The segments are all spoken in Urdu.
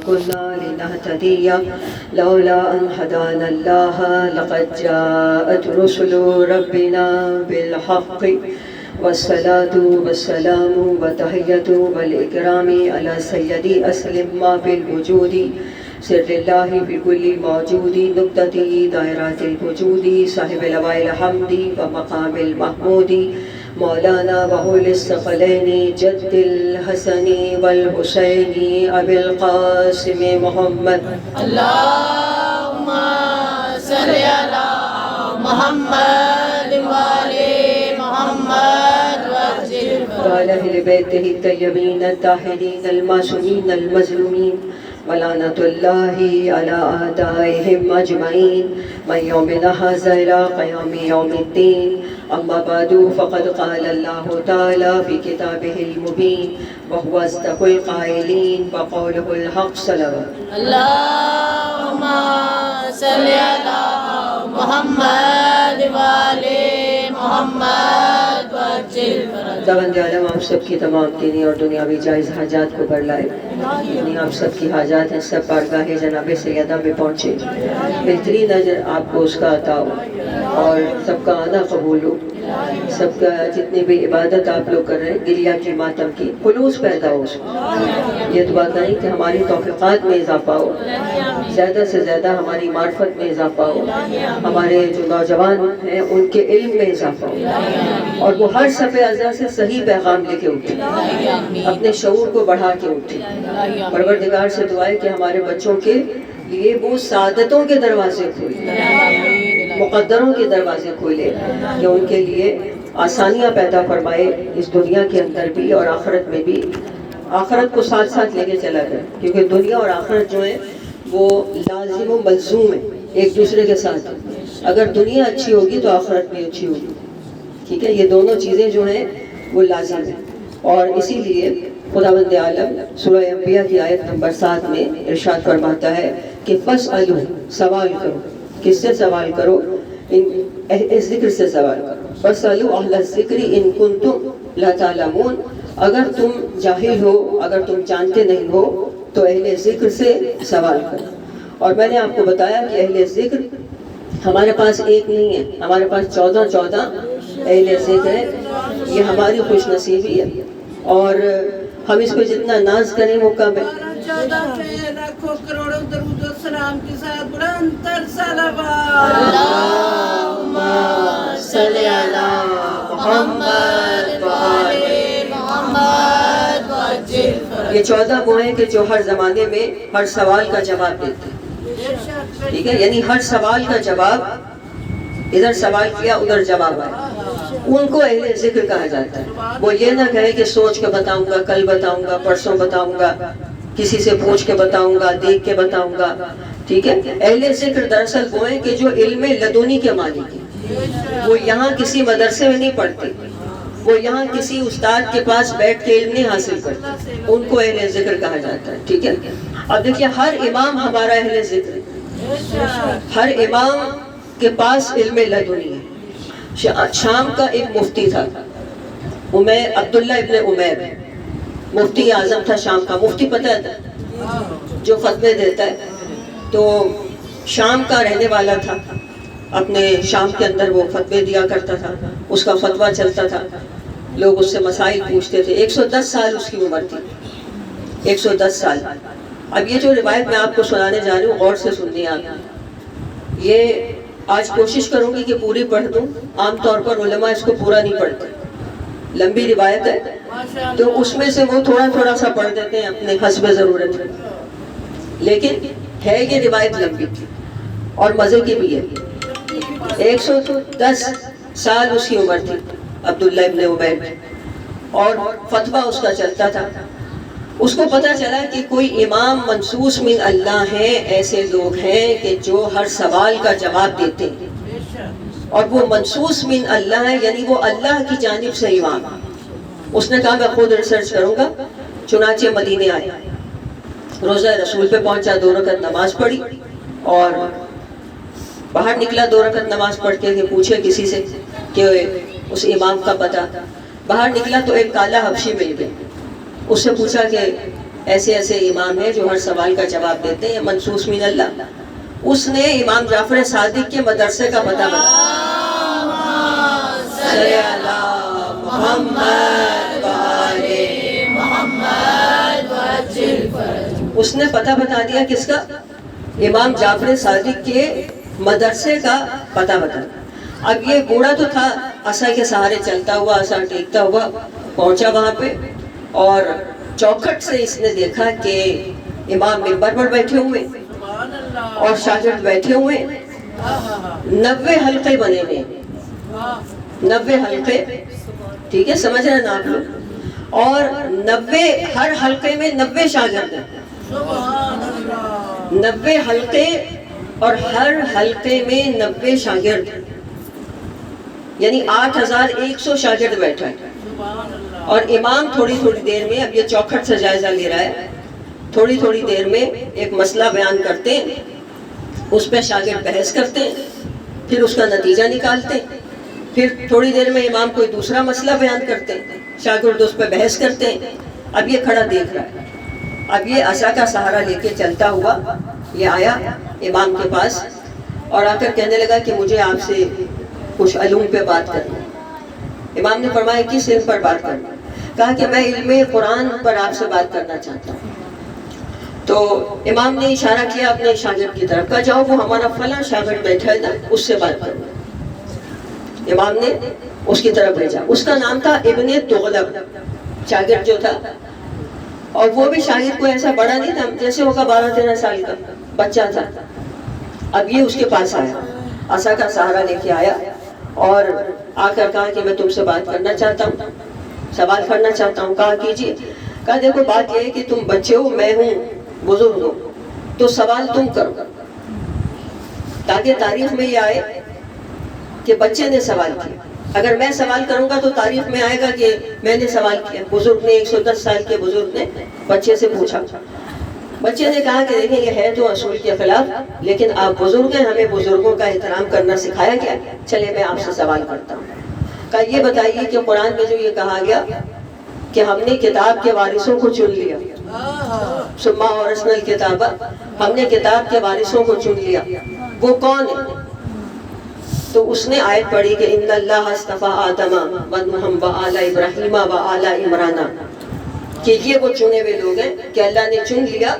كنا لنهتدي لولا أن هدانا الله لقد جاءت رسل ربنا بالحق والصلاة والسلام وتحية والإكرام على سيدي أسلم ما في الوجود سر الله في كل موجود نقطة دائرات الوجود صاحب لواء الحمد ومقام المحمود مولانا وهول الثقلين جد الحسن والحسين أبي القاسم محمد اللهم صل على محمد وآل محمد وسلم وعلى أهل بيته الطيبين الطاهرين المعصومين المظلومين ولعنة الله على أعدائهم أجمعين من يومنا هذا إلى قيام يوم الدين. أما بعد فقد قال الله تعالى في كتابه المبين وهو أصدق القائلين وقوله الحق صلوات اللهم صل على محمد وآل محمد وسلم. خداوند عالم آپ سب کی تمام دینی اور دنیاوی جائز حاجات کو بر لائے. یعنی آپ سب کی حاجات ہیں سب بارگاہ جناب سیدہ میں پہنچے. بہترین اجر آپ کو اس کا عطا ہو اور سب کا آنا قبول ہو. سب کا جتنی بھی عبادت آپ لوگ کر رہے ہیں گریہ کی ماتم کی خلوص پیدا ہو. یہ دعا کریں کہ ہماری توفیقات میں اضافہ ہو, زیادہ سے زیادہ ہماری معرفت میں اضافہ ہو, ہمارے جو نوجوان ہیں ان کے علم میں اضافہ ہو اور وہ ہر صفحے اعضاء سے صحیح پیغام لے کے اٹھے, اپنے شعور کو بڑھا کے اٹھے. پروردگار سے دعا ہے کہ ہمارے بچوں کے لیے وہ سعادتوں کے دروازے کھولے, مقدروں کے دروازے کھولے, کہ ان کے لیے آسانیاں پیدا فرمائے اس دنیا کے اندر بھی اور آخرت میں بھی. آخرت کو ساتھ ساتھ لے کے چلا جائے, کیونکہ دنیا اور آخرت جو ہے وہ لازم و ملزوم ہے ایک دوسرے کے ساتھ. اگر دنیا اچھی ہوگی تو آخرت بھی اچھی ہوگی. ٹھیک ہے, یہ دونوں چیزیں جو ہیں وہ لازم ہیں. اور اسی لیے خداوند عالم سورہ انبیاء کی آیت نمبر 7 میں ارشاد فرماتا ہے کہ فاسألوا, سوال کرو. کس سے سوال کرو؟ اہل ذکر سے سوال کرو. فاسألوا اہل الذکر ان کنتم لا تعلمون. اگر تم جاہل ہو, اگر تم جانتے نہیں ہو تو اہل ذکر سے سوال کرو. اور میں نے آپ کو بتایا کہ اہل ذکر ہمارے پاس ایک نہیں ہے, ہمارے پاس 14 اہل ذکر ہے. یہ ہماری خوش نصیبی ہے اور ہم اس پہ جتنا ناز کریں وہ کم ہے. 14 لاکھوں کروڑوں درود و سلام کے ساتھ بلند تر صلوات. اللهم صل على محمد وآل محمد وسلم. یہ 14 وہ ہیں کہ جو ہر زمانے میں ہر سوال کا جواب دیتے ہیں. ٹھیک ہے, یعنی ہر سوال کا جواب, ادھر سوال کیا ادھر جواب آیا, ان کو اہل ذکر کہا جاتا ہے. وہ یہ نہ کہے کہ سوچ کے بتاؤں گا, کل بتاؤں گا, پرسوں بتاؤں گا, کسی سے پوچھ کے بتاؤں گا, دیکھ کے بتاؤں گا. ٹھیک ہے, اہل ذکر دراصل وہ ہیں کہ جو علم لدنی کے مالک ہیں. وہ یہاں کسی مدرسے میں نہیں پڑھتے, وہ یہاں کسی استاد کے پاس بیٹھ کے علم نہیں حاصل کرتے, ان کو اہل ذکر کہا جاتا ہے. ٹھیک ہے, اب دیکھیے ہر امام ہمارا اہل ذکر ہے. ہر امام کے پاس علم لدنی ہے. شام کا ایک مفتی تھا, عبداللہ ابن عمیر, مفتی اعظم تھا شام کا. مفتی پتہ ہے جو فتوے دیتا ہے, تو شام کا رہنے والا تھا. اپنے شام کے اندر وہ فتوے دیا کرتا تھا, اس کا فتویٰ چلتا تھا, لوگ اس سے مسائل پوچھتے تھے. 110 سال اس کی عمر تھی, 110 سال. اب یہ جو روایت میں آپ کو سنانے جا رہی ہوں غور سے سننی آپ. یہ آج کوشش کروں گی کہ پوری پڑھ دوں. عام طور پر علماء اس کو پورا نہیں پڑھتے, لمبی روایت ہے تو اس میں سے وہ تھوڑا سا پڑھ دیتے ہیں اپنے حسب ضرورت, لیکن ہے یہ روایت لمبی اور مزے کی بھی ہے. 110 سال اس کی عمر تھی عبداللہ ابن عمیر, اور فتویٰ اس کا چلتا تھا. اس کو پتہ چلا کہ کوئی امام منصوص من اللہ ہیں, ایسے لوگ ہیں کہ جو ہر سوال کا جواب دیتے ہیں, اور وہ منصوص من اللہ ہے, یعنی وہ اللہ کی جانب سے امام. اس نے کہا میں خود ریسرچ کروں گا. چنانچہ مدینے آیا, روزہ رسول پہ پہنچا, 2 رکعت نماز پڑھی اور باہر نکلا 2 رکعت نماز پڑھ کے کہ پوچھے کسی سے کہ اس امام کا پتہ. باہر نکلا تو ایک کالا حبشی مل گیا. اس سے پوچھا کہ ایسے ایسے امام ہیں جو ہر سوال کا جواب دیتے ہیں، منصوص من اللہ. اس نے امام جعفر صادق کے مدرسے کا پتہ بتایا. صلی اللہ محمد وآلِ محمد وعجل فرج. اس نے پتہ بتا دیا کس کا؟ امام جعفر صادق کے مدرسے کا پتہ بتا. اب یہ بوڑھا تو تھا، عصا کے سہارے چلتا ہوا، عصا ٹیکتا ہوا پہنچا وہاں پہ، اور چوکھٹ سے اس نے دیکھا کہ امام ممبر پر بیٹھے ہوئے اور شاگرد بیٹھے ہوئے. 90 حلقے بنے ہوئے، 90 حلقے، ٹھیک ہے، سمجھ رہے ہیں نا آپ لوگ؟ اور 90 ہر حلقے میں 90 شاگرد ہیں. 90 حلقے اور ہر حلقے میں 90 شاگرد، یعنی 8100 شاگرد بیٹھا ہے. اور امام تھوڑی تھوڑی دیر میں، اب یہ چوکھٹ سے جائزہ لے رہا ہے، تھوڑی تھوڑی دیر میں ایک مسئلہ بیان کرتے ہیں، اس پہ شاگرد بحث کرتے ہیں، پھر اس کا نتیجہ نکالتے ہیں. پھر تھوڑی دیر میں امام کوئی دوسرا مسئلہ بیان کرتے ہیں، شاگرد اس پہ بحث کرتے ہیں. اب یہ کھڑا دیکھ رہا ہے. اب یہ عصا کا سہارا لے کے چلتا ہوا یہ آیا امام کے پاس اور آ کر کہنے لگا کہ مجھے آپ سے کچھ علوم پہ بات کرنی. امام نے فرمایا کس علم پر بات کرنا؟ کہا کہ میں علم قرآن پر آپ سے بات کرنا چاہتا ہوں. تو امام نے اشارہ کیا اپنے شاگرد کی طرف، کہا جاؤ وہ ہمارا فلاں شاگرد بیٹھا ہے نا، اس سے بات کرو. امام نے اس کی طرف بھیجا. اس کا نام تھا ابن تغلب، شاگرد جو تھا، اور وہ بھی شاگرد کو ایسا بڑا نہیں تھا، جیسے ہوگا 12-13 سال کا بچہ تھا. اب یہ اس کے پاس آیا، عصا کا سہارا لے کے آیا اور آ کر کہا کہ میں تم سے بات کرنا چاہتا ہوں، سوال کرنا چاہتا ہوں. کہا کیجیے. کہا دیکھو بات یہ ہے کہ تم بچے ہو، میں ہوں بزرگ ہوں، تو سوال تم کرو تاکہ تاریخ میں یہ آئے کہ بچے نے سوال کیا. اگر میں سوال کروں گا تو تاریخ میں آئے گا کہ میں نے سوال کیا. بزرگ نے، 110 سال کے بزرگ نے بچے سے پوچھا. بچے نے کہا کہ دیکھیں یہ ہے تو اصول کے خلاف، لیکن آپ بزرگ ہیں، ہمیں بزرگوں کا احترام کرنا سکھایا گیا، چلے میں آپ سے سوال کرتا ہوں. کہا یہ بتائیے کہ قرآن میں جو یہ کہا گیا کہ ہم نے کتاب کے وارثوں کو چن لیا، ثم اورثنا الکتاب، ہم نے کتاب کے وارثوں کو چن لیا، وہ کون ہے؟ تو اس نے آیت پڑھی کہ ان اللہ اصطفیٰ آدم ونوحا وآل ابراہیم وآل عمران، کہ یہ وہ چنے ہوئے لوگ ہیں کہ اللہ نے چن لیا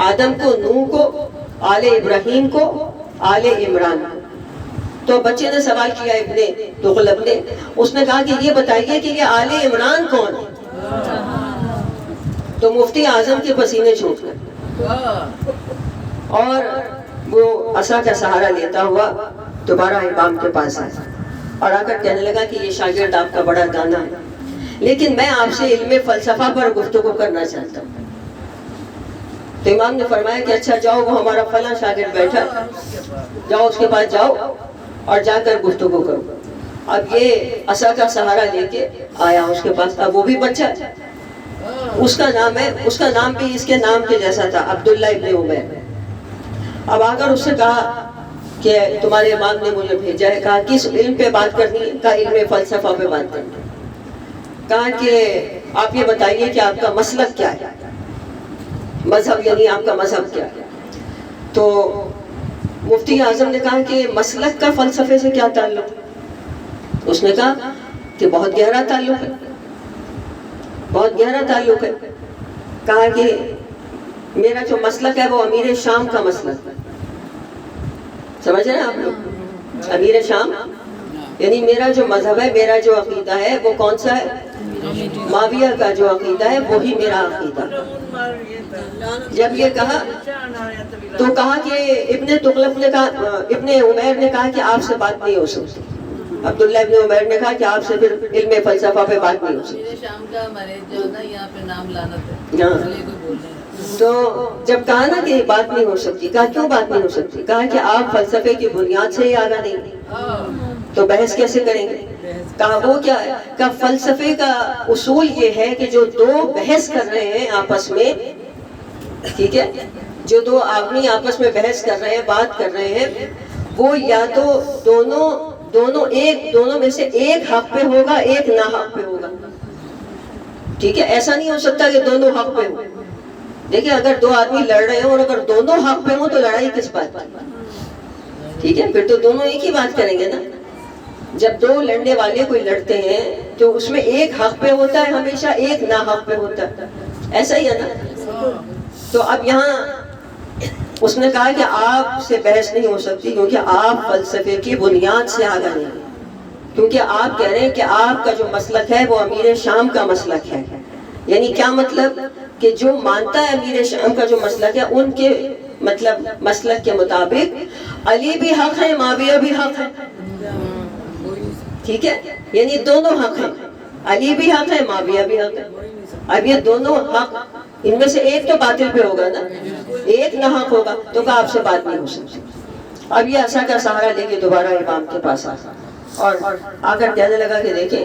آدم کو، نوح کو، آل ابراہیم کو، آل عمران کو. تو بچے نے سوال کیا ابن تغلب نے، اس نے کہا کہ یہ بتائیے کہ یہ آل عمران کون ہے؟ تو مفتی اعظم کے پسینے چھوٹ گئے اور وہ عصا کا سہارا لیتا ہوا دوبارہ امام کے پاس آیا اور آ کر کہنے لگا کہ یہ شاگرد آپ کا بڑا دانا ہے، لیکن میں آپ سے علم فلسفہ پر گفتگو کرنا چاہتا ہوں. تو امام نے فرمایا کہ اچھا جاؤ وہ ہمارا فلاں شاگرد بیٹھا، جاؤ اس کے پاس جاؤ اور جا کر گفتگو کرو. اب یہ عصا کا سہارا لے کے آیا اس کے پاس. اب وہ بھی بچہ ہے، اس کا نام ہے، اس کا نام بھی اس کے نام کے جیسا تھا، عبداللہ ابن عمیر. اب آ کر اس سے کہا کہ تمہارے امام نے مجھے بھیجا ہے. کہا کس علم پہ بات کرنی ہے؟ کہا علم فلسفہ پہ بات کرنی ہے. کہا کہ آپ یہ بتائیے کہ آپ کا مسلک کیا ہے، مذہب، یعنی آپ کا مذہب کیا ہے؟ تو مفتی اعظم نے کہا کہ مسلک کا فلسفے سے کیا تعلق؟ اس نے کہا کہ بہت گہرا تعلق ہے، بہت گہرا تعلق ہے. کہا کہ میرا جو مسلک ہے وہ امیر شام کا مسلک ہے. سمجھ رہے ہیں آپ لوگ؟ امیر شام یعنی میرا جو مذہب ہے، میرا جو عقیدہ ہے وہ کون سا ہے؟ معاویہ کا جو عقیدہ ہے وہی میرا عقیدہ. جب یہ کہا تو کہا کہ ابن تغلب نے کہا، ابن عمیر نے کہا کہ آپ سے بات نہیں ہو سکتی. عبداللہ ابن عمیر نے کہا کہ آپ سے پھر علم فلسفہ پہ بات نہیں ہو سکتی. شام کا مریض جو نا یہاں پہ نام لعنت ہے. تو جب کہا نا کہ بات نہیں ہو سکتی، کہا کیوں بات نہیں ہو سکتی؟ کہا کہ آپ فلسفے کی بنیاد سے ہی آگاہ نہیں، تو بحث کیسے کریں گے؟ کہا وہ کیا ہے؟ کہا فلسفے کا اصول یہ ہے کہ جو دو بحث کر رہے ہیں آپس میں، ٹھیک ہے، جو دو آدمی آپس میں بحث کر رہے ہیں، بات کر رہے ہیں، وہ یا تو دونوں میں سے ایک حق پہ ہوگا، ایک نا حق پہ ہوگا. ٹھیک ہے، ایسا نہیں ہو سکتا کہ دونوں حق پہ ہو. دیکھیں اگر دو آدمی لڑ رہے ہوں اور اگر دونوں حق پہ ہوں تو لڑائی کس بات پر؟ ٹھیک ہے، پھر تو دونوں ایک ہی بات کریں گے نا. جب دو لڑنے والے کوئی لڑتے ہیں تو اس میں ایک حق پہ ہوتا ہے ہمیشہ، ایک نا حق پہ ہوتا ہے، ایسا ہی ہے نا. تو اب یہاں اس نے کہا کہ آپ سے بحث نہیں ہو سکتی کیونکہ آپ فلسفے کی بنیاد سے آگاہ نہیں، کیونکہ آپ کہہ رہے ہیں کہ آپ کا جو مسلک ہے وہ امیر شام کا مسلک ہے. یعنی کیا مطلب؟ کہ جو مانتا ہے امیر شام کا جو مسلک ہے ان کے مطلب مسلک کے مطابق علی بھی حق ہے، معاویہ بھی حق ہے. ٹھیک ہے، یعنی دونوں حق ہیں، علی بھی حق ہے، معاویہ بھی حق ہے. اب یہ دونوں حق، ان میں سے ایک تو باطل پہ ہوگا نا، ایک نہ حق ہوگا تو کہا آپ سے بات نہیں ہو سکتی. اب یہ عصا کا سہارا لے کے دوبارہ امام کے پاس آیا اور آ کر کہنے لگا کہ دیکھیں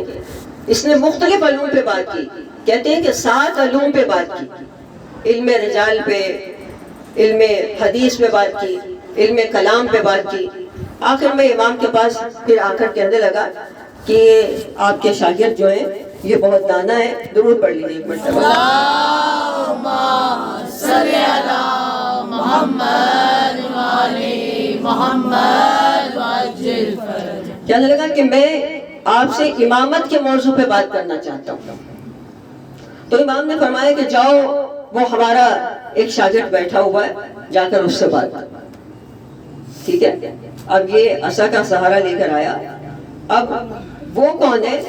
اس نے مختلف علوم پہ بات کی. کہتے ہیں کہ 7 علوم پہ بات کی، علم رجال پہ، علم حدیث پہ بات کی، علم کلام پہ بات کی. آخر میں امام کے پاس پھر آ کر کہنے لگا کہ آپ کے شاگرد جو ہیں یہ بہت دانا ہے. درود پڑھ لیجیے ایک مرتبہ. اللہم صلی علی محمد وعلی محمد وعجل فرج. کہنے لگا کہ میں آپ سے امامت کے موضوع پہ بات کرنا چاہتا ہوں. تو امام نے فرمایا کہ جاؤ وہ ہمارا ایک شاگرد بیٹھا ہوا ہے، جا کر اس سے بات کرو. ٹھیک ہے، اب یہ عصا کا سہارا لے کر آیا. اب وہ کون ہے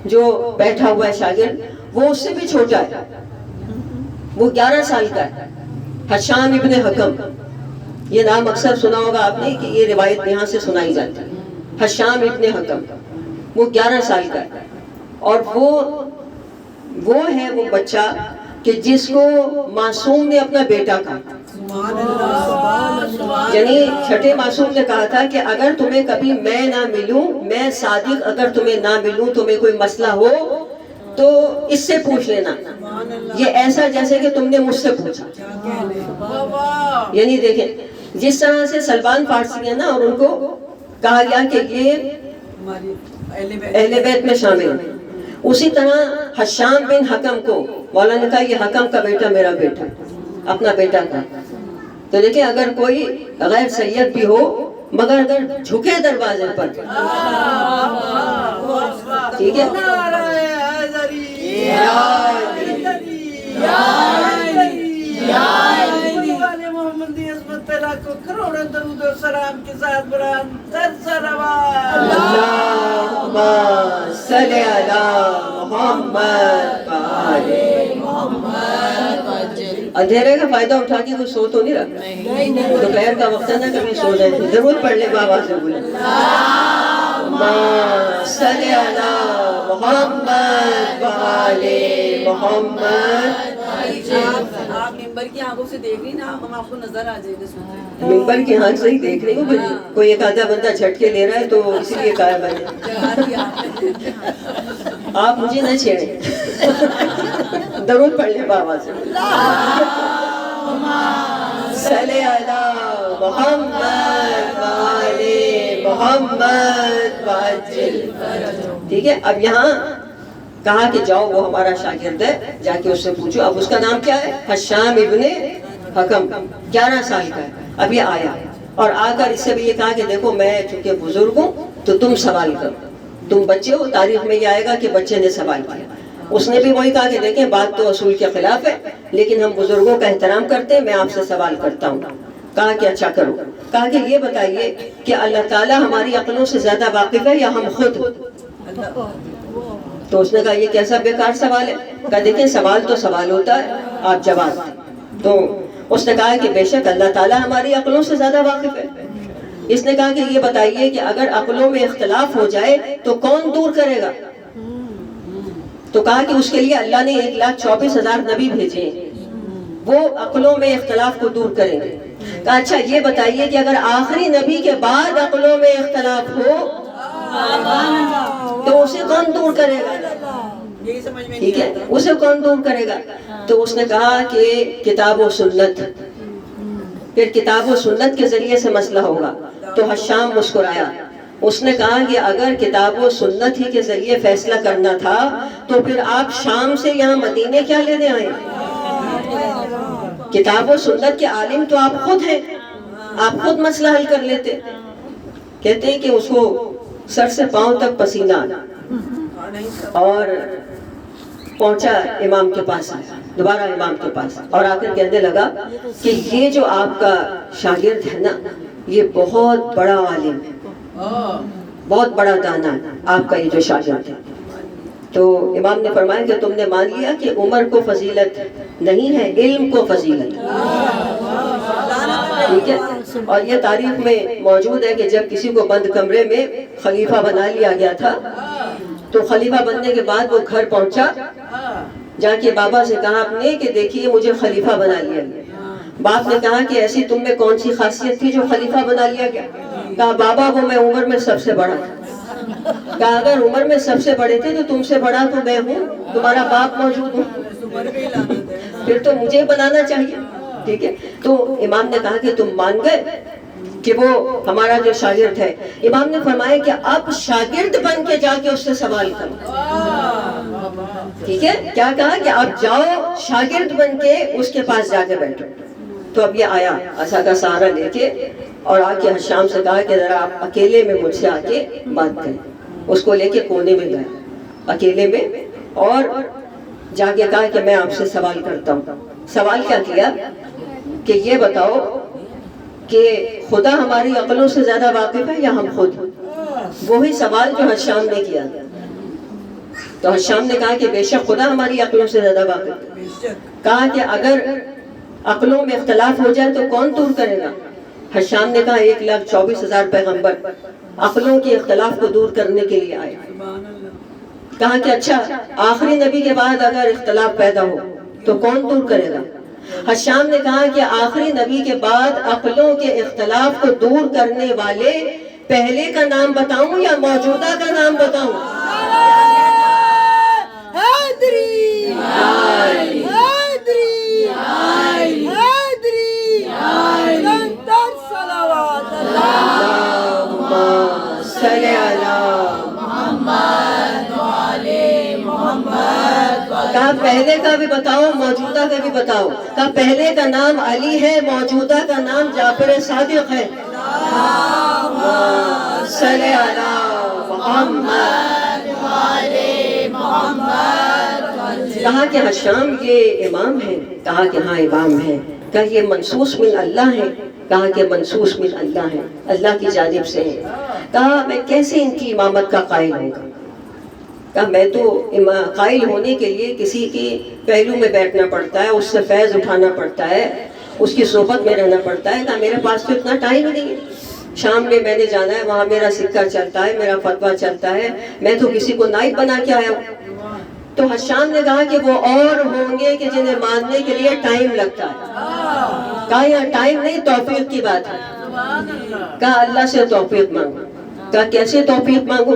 جو بیٹھا ہوا ہے شاگرد؟ وہ اس سے بھی چھوٹا ہے، وہ 11 سال کا ہے، حشام ابن حکم. یہ نام اکثر سنا ہوگا آپ نے کہ یہ روایت یہاں سے سنائی جاتی ہے. حشام ابن حکم وہ 11 سال کا ہے، اور وہ ہے وہ بچہ کہ جس کو معصوم نے اپنا بیٹا کہا. یعنی چھٹے معصوم نے کہا تھا کہ اگر تمہیں کبھی میں نہ ملوں، میں صادق اگر تمہیں نہ ملوں، تمہیں کوئی مسئلہ ہو تو اس سے پوچھ لینا، یہ ایسا جیسے کہ تم نے مجھ سے پوچھا. یعنی دیکھیں جس طرح سے سلمان فارسی ہے نا، اور ان کو کہا گیا کہ یہ اہل بیت میں شامل ہیں، اسی طرح حشام بن حکم کو مولا نے کہا یہ حکم کا بیٹا میرا بیٹا، اپنا بیٹا کا. تو دیکھیں اگر کوئی غیر سید بھی ہو مگر اگر جھکے دروازے پر، ٹھیک ہے، کروڑوں درود و سلام کے ساتھ بلند تر صلوات. اللہم صلی علی محمد وعلی محمد وعجل. اندھیرے کا فائدہ اٹھا کے کوئی سو تو نہیں رہا؟ دوپہر کا وقت ہے نا، کبھی سو جائے ضرور پڑھ لے بابا سے بولے اللہم صلی علی محمد وعلی محمد. آپ ممبر کی آنکھوں سے دیکھ رہی نا، ہم آپ کو نظر آ جائے گا. ممبر کی ہاتھ سے ہی دیکھ رہی ہوں، کوئی ایک آدھا بندہ جھٹکے لے رہا ہے تو اسی لیے کہا میں نے آپ مجھے نہ چھیڑیں. درود پڑھ لیں بابا سے صلی علی محمد وعلی محمد وعجل. ٹھیک ہے، اب یہاں کہا کہ جاؤ وہ ہمارا شاگرد ہے، جا کے اس سے پوچھو. اب اس کا نام کیا ہے؟ حشام ابن حکم، 11 سال کا ہے. اب یہ آیا اور آ کر اس سے بھی یہ کہا کہ دیکھو میں چونکہ بزرگ ہوں تو تم سوال کرو، تم بچے ہو، تاریخ میں یہ آئے گا کہ بچے نے سوال کیا. اس نے بھی وہی کہا کہ دیکھیں بات تو اصول کے خلاف ہے لیکن ہم بزرگوں کا احترام کرتے ہیں، میں آپ سے سوال کرتا ہوں. کہا کہ اچھا کرو. کہا کہ یہ بتائیے کہ اللہ تعالیٰ ہماری عقلوں سے زیادہ واقف ہے یا ہم خود؟ تو اس نے کہا یہ کیسا بیکار سوال ہے. کہا دیکھیں سوال تو سوال ہوتا ہے، آپ جواب دیں. تو اس نے کہا کہ بے شک اللہ تعالیٰ ہماری عقلوں سے زیادہ واقف ہے. اس نے کہا کہ یہ بتائیے کہ اگر عقلوں میں اختلاف ہو جائے تو کون دور کرے گا؟ تو کہا کہ اس کے لیے اللہ نے 1,24,000 نبی بھیجے ہیں، وہ عقلوں میں اختلاف کو دور کریں گے. کہا اچھا یہ بتائیے کہ اگر آخری نبی کے بعد عقلوں میں اختلاف ہو تو اسے کون دور کرے گا؟ ٹھیک ہے، اسے کون دور کرے گا؟ تو اس نے کہا کہ کتاب و سنت، پھر کتاب و سنت کے ذریعے سے مسئلہ ہوگا. تو حشام مسکرایا. اس نے کہا کہ اگر کتاب و سنت ہی کے ذریعے فیصلہ کرنا تھا تو پھر آپ شام سے یہاں مدینے کیا لینے آئے؟ کتاب و سنت کے عالم تو آپ خود ہیں، آپ خود مسئلہ حل کر لیتے. کہتے ہیں کہ اس کو سر سے پاؤں تک پسینہ اور پہنچا امام کے پاس، دوبارہ امام کے پاس، اور آ کر کہنے لگا کہ یہ جو آپ کا شاگرد ہے نا یہ بہت بڑا عالم ہے، بہت بڑا دانا ہے آپ کا یہ جو شاگرد ہے. تو امام نے فرمایا کہ تم نے مان لیا کہ عمر کو فضیلت نہیں ہے، علم کو فضیلت ہے. ٹھیک ہے. اور یہ تاریخ میں موجود ہے کہ جب کسی کو بند کمرے میں خلیفہ بنا لیا گیا تھا تو خلیفہ بننے کے بعد وہ گھر پہنچا، جا کے بابا سے کہا اپنے کہ دیکھیے مجھے خلیفہ بنا لیا گیا. باپ نے کہا کہ ایسی تم میں کون سی خاصیت تھی جو خلیفہ بنا لیا گیا؟ کہا بابا وہ میں عمر میں سب سے بڑا تھا. کہا اگر عمر میں سب سے بڑے تھے تو تم سے بڑا تو میں ہوں، تمہارا باپ موجود ہوں، پھر تو مجھے بنانا چاہیے. ٹھیک ہے. تو امام نے کہا کہ تم مان گئے کہ وہ ہمارا جو شاگرد ہے. امام نے فرمایا کہ اب شاگرد بن کے جا کے اس سے سوال کرو. ٹھیک ہے. کیا کہا کہ اب جاؤ شاگرد بن کے اس کے پاس جا کے بیٹھو. تو اب یہ آیا عصا کا سہارا لے کے اور آ کے شام سے کہا کہ ذرا آپ اکیلے میں مجھ سے آ کے بات کریں. اس کو لے کے کونے میں گیا اکیلے میں اور جا کے کہا کہ میں آپ سے سوال کرتا ہوں. سوال کیا کیا کہ یہ بتاؤ کہ خدا ہماری عقلوں سے زیادہ واقف ہے یا ہم خود؟ وہی سوال جو حشام نے کیا. تو حشام نے کہا کہ بے شک خدا ہماری عقلوں سے زیادہ واقف ہے. کہا کہ اگر عقلوں میں اختلاف ہو جائے تو کون دور کرے گا؟ حشام نے کہا 1,24,000 پیغمبر عقلوں کے اختلاف کو دور کرنے کے لیے آئے. کہا کہ اچھا آخری نبی کے بعد اگر اختلاف پیدا ہو تو کون دور کرے گا؟ حشام نے کہا کہ آخری نبی کے بعد عقلوں کے اختلاف کو دور کرنے والے پہلے کا نام بتاؤں یا موجودہ کا نام بتاؤں؟ کہا پہلے کا بھی بتاؤ موجودہ کا بھی بتاؤ. کہا پہلے کا نام علی ہے، موجودہ کا نام جعفر صادق ہے. صلی علی محمد. کہا کہ حشام یہ امام ہے؟ کہا کہ ہاں امام ہے. کہا یہ منصوص من اللہ ہے؟ کہا کہ منصوص من اللہ ہے، اللہ کی جانب سے ہے. کہا میں کیسے ان کی امامت کا قائل ہوں گا؟ کہا میں تو قائل ہونے کے لیے کسی کی پہلو میں بیٹھنا پڑتا ہے، اس سے فیض اٹھانا پڑتا ہے، اس کی صحبت میں رہنا پڑتا ہے. کہا میرے پاس تو اتنا ٹائم نہیں ہے. شام میں میں نے جانا ہے، وہاں میرا سکہ چلتا ہے، میرا فتویٰ چلتا ہے، میں تو کسی کو نائب بنا کے آیا ہوں. تو حشام نے کہا کہ وہ اور ہوں گے کہ جنہیں ماننے کے لیے ٹائم لگتا ہے. کہا یہاں ٹائم نہیں توفیق کی بات ہے. کہا اللہ سے توفیق مانگو. کہا کیسے توفیق مانگو؟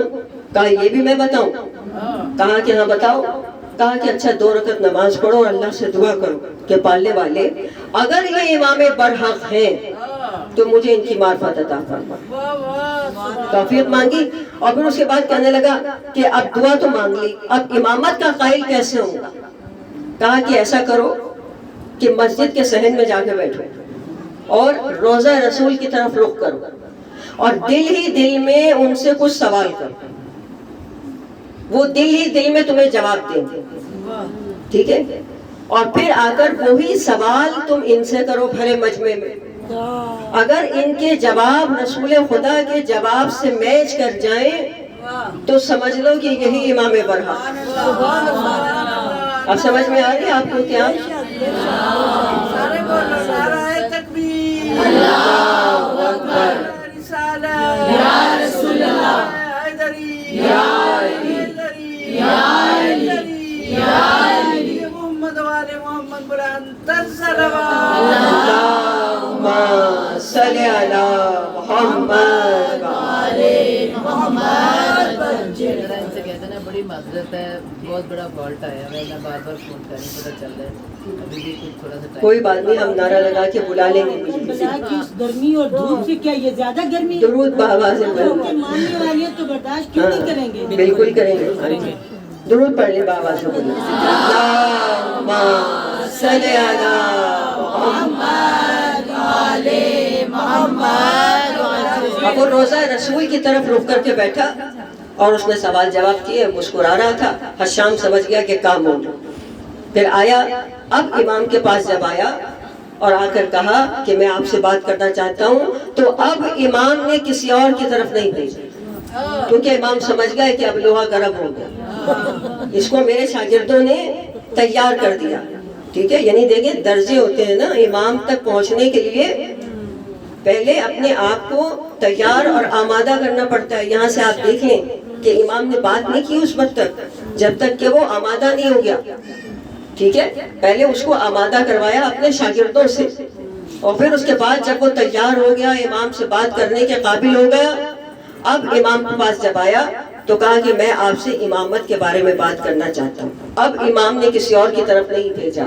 کہا یہ بھی میں بتاؤں؟ کہا کہ ہاں بتاؤ. کہا کہ اچھا 2 رکعت نماز پڑھو اور اللہ سے دعا کرو کہ پالنے والے اگر یہ امام برحق ہیں تو مجھے ان کی معرفت عطا فرما. توفیق مانگی اور پھر اس کے بعد کہنے لگا کہ اب دعا تو مانگ لی، اب امامت کا قائل کیسے ہوں گا؟ کہا کہ ایسا کرو کہ مسجد کے صحن میں جا کے بیٹھو اور روضہ رسول کی طرف رخ کرو اور دل ہی دل میں ان سے کچھ سوال کرو. وہ دل ہی دل میں تمہیں جواب دیں گے. ٹھیک ہے. اور پھر آ کر وہی سوال تم ان سے کرو بھرے مجمع میں. اگر ان کے جواب رسول خدا کے جواب سے میچ کر جائیں تو سمجھ لو کہ یہی امام برحق. اب سمجھ میں آ رہی آپ کو کیا؟ اللہ اکبر. یا رسول اللہ، یا علی، یا علی، یا علی. محمد والے محمد برانتر صلوات. اللہم صلی علی محمد وعلی محمد. ان سے کہتے ہیں نا بڑی معذرت ہے، بہت بڑا فالٹ آیا ہے، میں بار بار فون کر نہیں پتہ چل رہا ہے، ابھی بھی کچھ تھوڑا سا کوئی بات نہیں، ہم نعرہ لگا کے بلا لیں گے. گرمی اور دھوپ سے کیا یہ زیادہ گرمی؟ درود بابا سے کیونکہ ماننے والی ہے تو برداشت کیوں نہیں کریں گے؟ بالکل کریں گے. درود پڑھ لیں بابا سے. اللہم صلی علی محمد اب وہ روزہ رسول کی طرف رخ کر کے بیٹھا اور اس نے سوال جواب کیے، مسکرا رہا تھا. حشام سمجھ گیا کہ کام ہو گیا. پھر آیا، اب امام کے پاس جب آیا اور آ کر کہا کہ میں آپ سے بات کرنا چاہتا ہوں، تو اب امام نے کسی اور کی طرف نہیں بھیجا، کیونکہ امام سمجھ گئے کہ اب لوہا گرم ہو گیا، اس کو میرے شاگردوں نے تیار کر دیا. ٹھیک ہے، یعنی دیکھیں درجے ہوتے ہیں نا، امام تک پہنچنے کے لیے پہلے اپنے آپ کو تیار اور آمادہ کرنا پڑتا ہے. یہاں سے آپ دیکھ لیں کہ امام نے بات نہیں کی اس وقت تک جب تک کہ وہ آمادہ نہیں ہو گیا. ٹھیک ہے، پہلے اس کو آمادہ کروایا اپنے شاگردوں سے، اور پھر اس کے بعد جب وہ تیار ہو گیا، امام سے بات کرنے کے قابل ہو گیا، اب امام کے پاس جب آیا تو کہا کہ میں آپ سے امامت کے بارے میں بات کرنا چاہتا ہوں. اب امام نے کسی اور کی طرف نہیں بھیجا،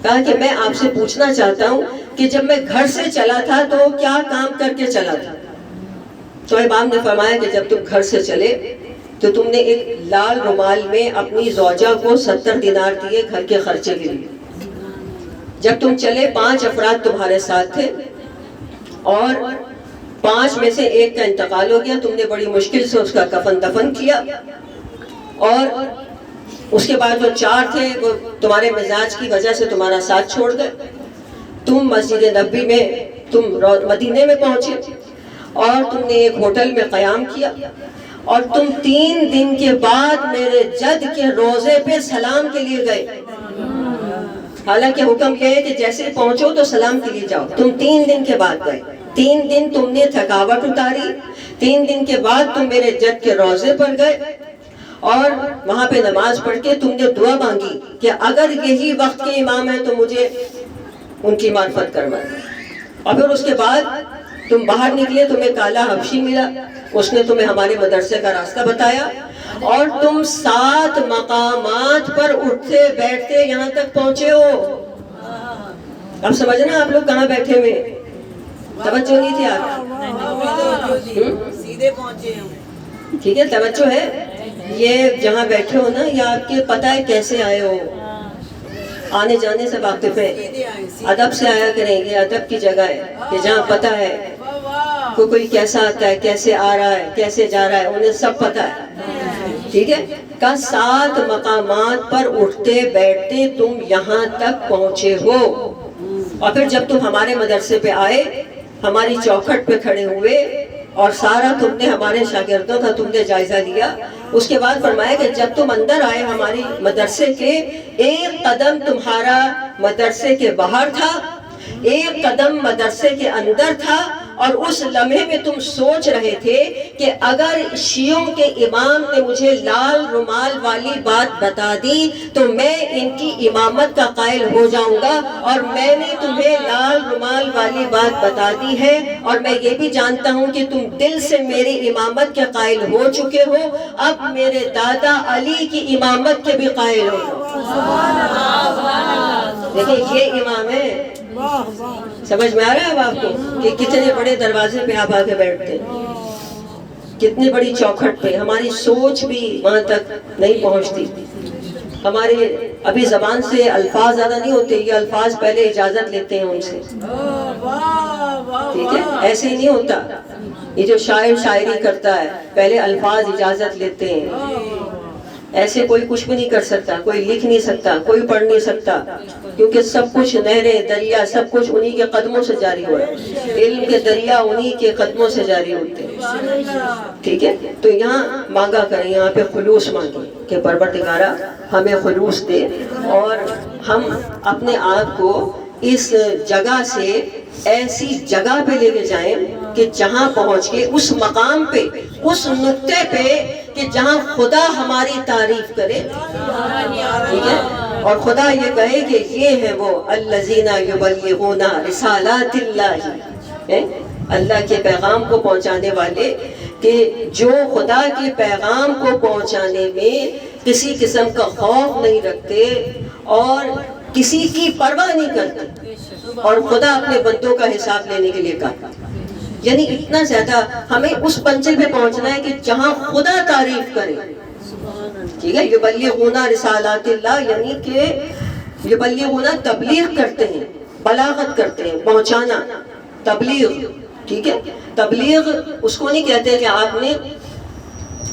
کہا کہ میں آپ سے پوچھنا چاہتا ہوں کہ جب میں گھر سے چلا تھا تو کیا کام کر کے چلا تھا؟ تو امام نے فرمایا کہ جب تم گھر سے چلے تو تم نے ایک لال رومال میں اپنی زوجہ کو 70 دینار دیے گھر کے خرچے کے لیے. جب تم چلے 5 افراد تمہارے ساتھ تھے اور 5 میں سے ایک کا انتقال ہو گیا، تم نے بڑی مشکل سے اس کا کفن دفن کیا، اور اس کے بعد جو 4 تھے وہ تمہارے مزاج کی وجہ سے تمہارا ساتھ چھوڑ گئے. تم مسجد نبوی میں، تم مدینے میں پہنچے اور تم نے ایک ہوٹل میں قیام کیا، اور تم 3 دن کے بعد میرے جد کے روزے پہ سلام کے لیے گئے. حالانکہ حکم یہ ہے کہ جیسے پہنچو تو سلام کے لیے جاؤ. تم 3 دن کے بعد گئے، 3 دن تم نے تھکاوٹ اتاری، 3 دن کے بعد تم میرے جد کے روزے پر گئے اور وہاں پہ نماز پڑھ کے تم نے دعا مانگی کہ اگر یہی وقت کے امام ہیں تو مجھے ان کی معرفت کروائے. اور پھر اس کے بعد تم باہر نکلے، تمہیں کالا حبشی ملا، اس نے تمہیں ہمارے مدرسے کا راستہ بتایا، اور تم 7 مقامات پر اٹھتے بیٹھتے یہاں تک پہنچے ہو. اب سمجھنا آپ لوگ کہاں بیٹھے ہوئے، توجہ نہیں تھی آپ؟ سیدھے پہنچے ہم. ٹھیک ہے، توجہ ہے. یہ جہاں بیٹھے ہو نا، یہ آپ کے پتہ ہے کیسے آئے ہو، آنے جانے سے واقف ہے، ادب سے آیا کریں. یہ ادب کی جگہ ہے کہ جہاں پتہ ہے کوئی کیسا آتا ہے، کیسے آ رہا ہے، کیسے جا رہا ہے، انہیں سب پتہ ہے. ٹھیک ہے، کہ 7 مقامات پر اٹھتے بیٹھتے تم یہاں تک پہنچے ہو. اور پھر جب تم ہمارے مدرسے پہ آئے، ہماری چوکھٹ پہ کھڑے ہوئے اور سارا تم نے ہمارے شاگردوں کا تم نے جائزہ لیا. اس کے بعد فرمایا کہ جب تم اندر آئے ہماری مدرسے کے، ایک قدم تمہارا مدرسے کے باہر تھا، ایک قدم مدرسے کے اندر تھا، اور اس لمحے میں تم سوچ رہے تھے کہ اگر شیعوں کے امام نے مجھے لال رومال والی بات بتا دی تو میں ان کی امامت کا قائل ہو جاؤں گا، اور میں نے تمہیں لال رومال والی بات بتا دی ہے، اور میں یہ بھی جانتا ہوں کہ تم دل سے میری امامت کے قائل ہو چکے ہو، اب میرے دادا علی کی امامت کے بھی قائل ہو. دیکھیں یہ امام ہے. سمجھ میں آ رہا ہے اب آپ کو کہ کتنے بڑے دروازے پہ آپ آ کے بیٹھتے ہیں، کتنی بڑی چوکھٹ پہ. ہماری سوچ بھی وہاں تک نہیں پہنچتی. ہمارے ابھی زبان سے الفاظ زیادہ نہیں ہوتے، یہ الفاظ پہلے اجازت لیتے ہیں ان سے. ٹھیک ہے، ایسے ہی نہیں ہوتا. یہ جو شاعر شاعری کرتا ہے پہلے الفاظ اجازت لیتے ہیں. ایسے کوئی کچھ بھی نہیں کر سکتا، کوئی لکھ نہیں سکتا، کوئی پڑھ نہیں سکتا، کیونکہ سب کچھ نہریں دریا سب کچھ انہی کے قدموں سے جاری ہوا ہے. علم کے دریا انہی کے قدموں سے جاری ہوتے ہیں. ٹھیک ہے، تو یہاں مانگا کریں، یہاں پہ خلوص مانگیں کہ پروردگارہ ہمیں خلوص دے، اور ہم اپنے آپ کو اس جگہ سے ایسی جگہ پہ لے کے جائیں کہ جہاں پہنچ کے اس مقام پہ، اس نقطے پہ کہ جہاں خدا ہماری تعریف کرے. ٹھیک ہے، اور خدا یہ کہے کہ یہ ہے وہ الذین یبلغون رسالات اللہ، اللہ کے پیغام کو پہنچانے والے، کہ جو خدا کے پیغام کو پہنچانے میں کسی قسم کا خوف نہیں رکھتے اور کسی کی پرواہ نہیں کرتے، اور خدا اپنے بندوں کا حساب لینے کے لیے کہا. یعنی اتنا زیادہ ہمیں اس منزل پہ پہنچنا ہے کہ جہاں خدا تعریف کرے. ٹھیک ہے، یبلغون رسالات اللہ، یعنی کہ یبلغون تبلیغ کرتے ہیں، بلاغت کرتے ہیں، پہنچانا، تبلیغ. ٹھیک ہے، تبلیغ اس کو نہیں کہتے کہ آپ نے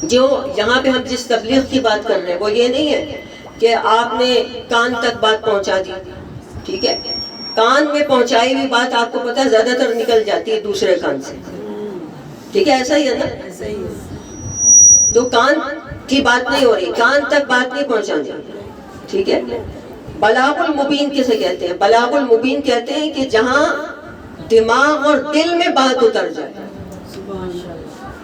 جو یہاں پہ ہم جس تبلیغ کی بات کر رہے ہیں وہ یہ نہیں ہے کہ آپ نے کان تک بات پہنچا دی. ٹھیک ہے، کان میں پہنچائی ہوئی بات آپ کو پتہ ہے زیادہ تر نکل جاتی ہے دوسرے کان سے. ٹھیک ہے، ایسا ہی ہے نا. تو کان کی بات نہیں ہو رہی، کان تک بات نہیں پہنچانی. ٹھیک ہے، بلاغ المبین کسے کہتے ہیں؟ بلاغ المبین کہتے ہیں کہ جہاں دماغ اور دل میں بات اتر جائے.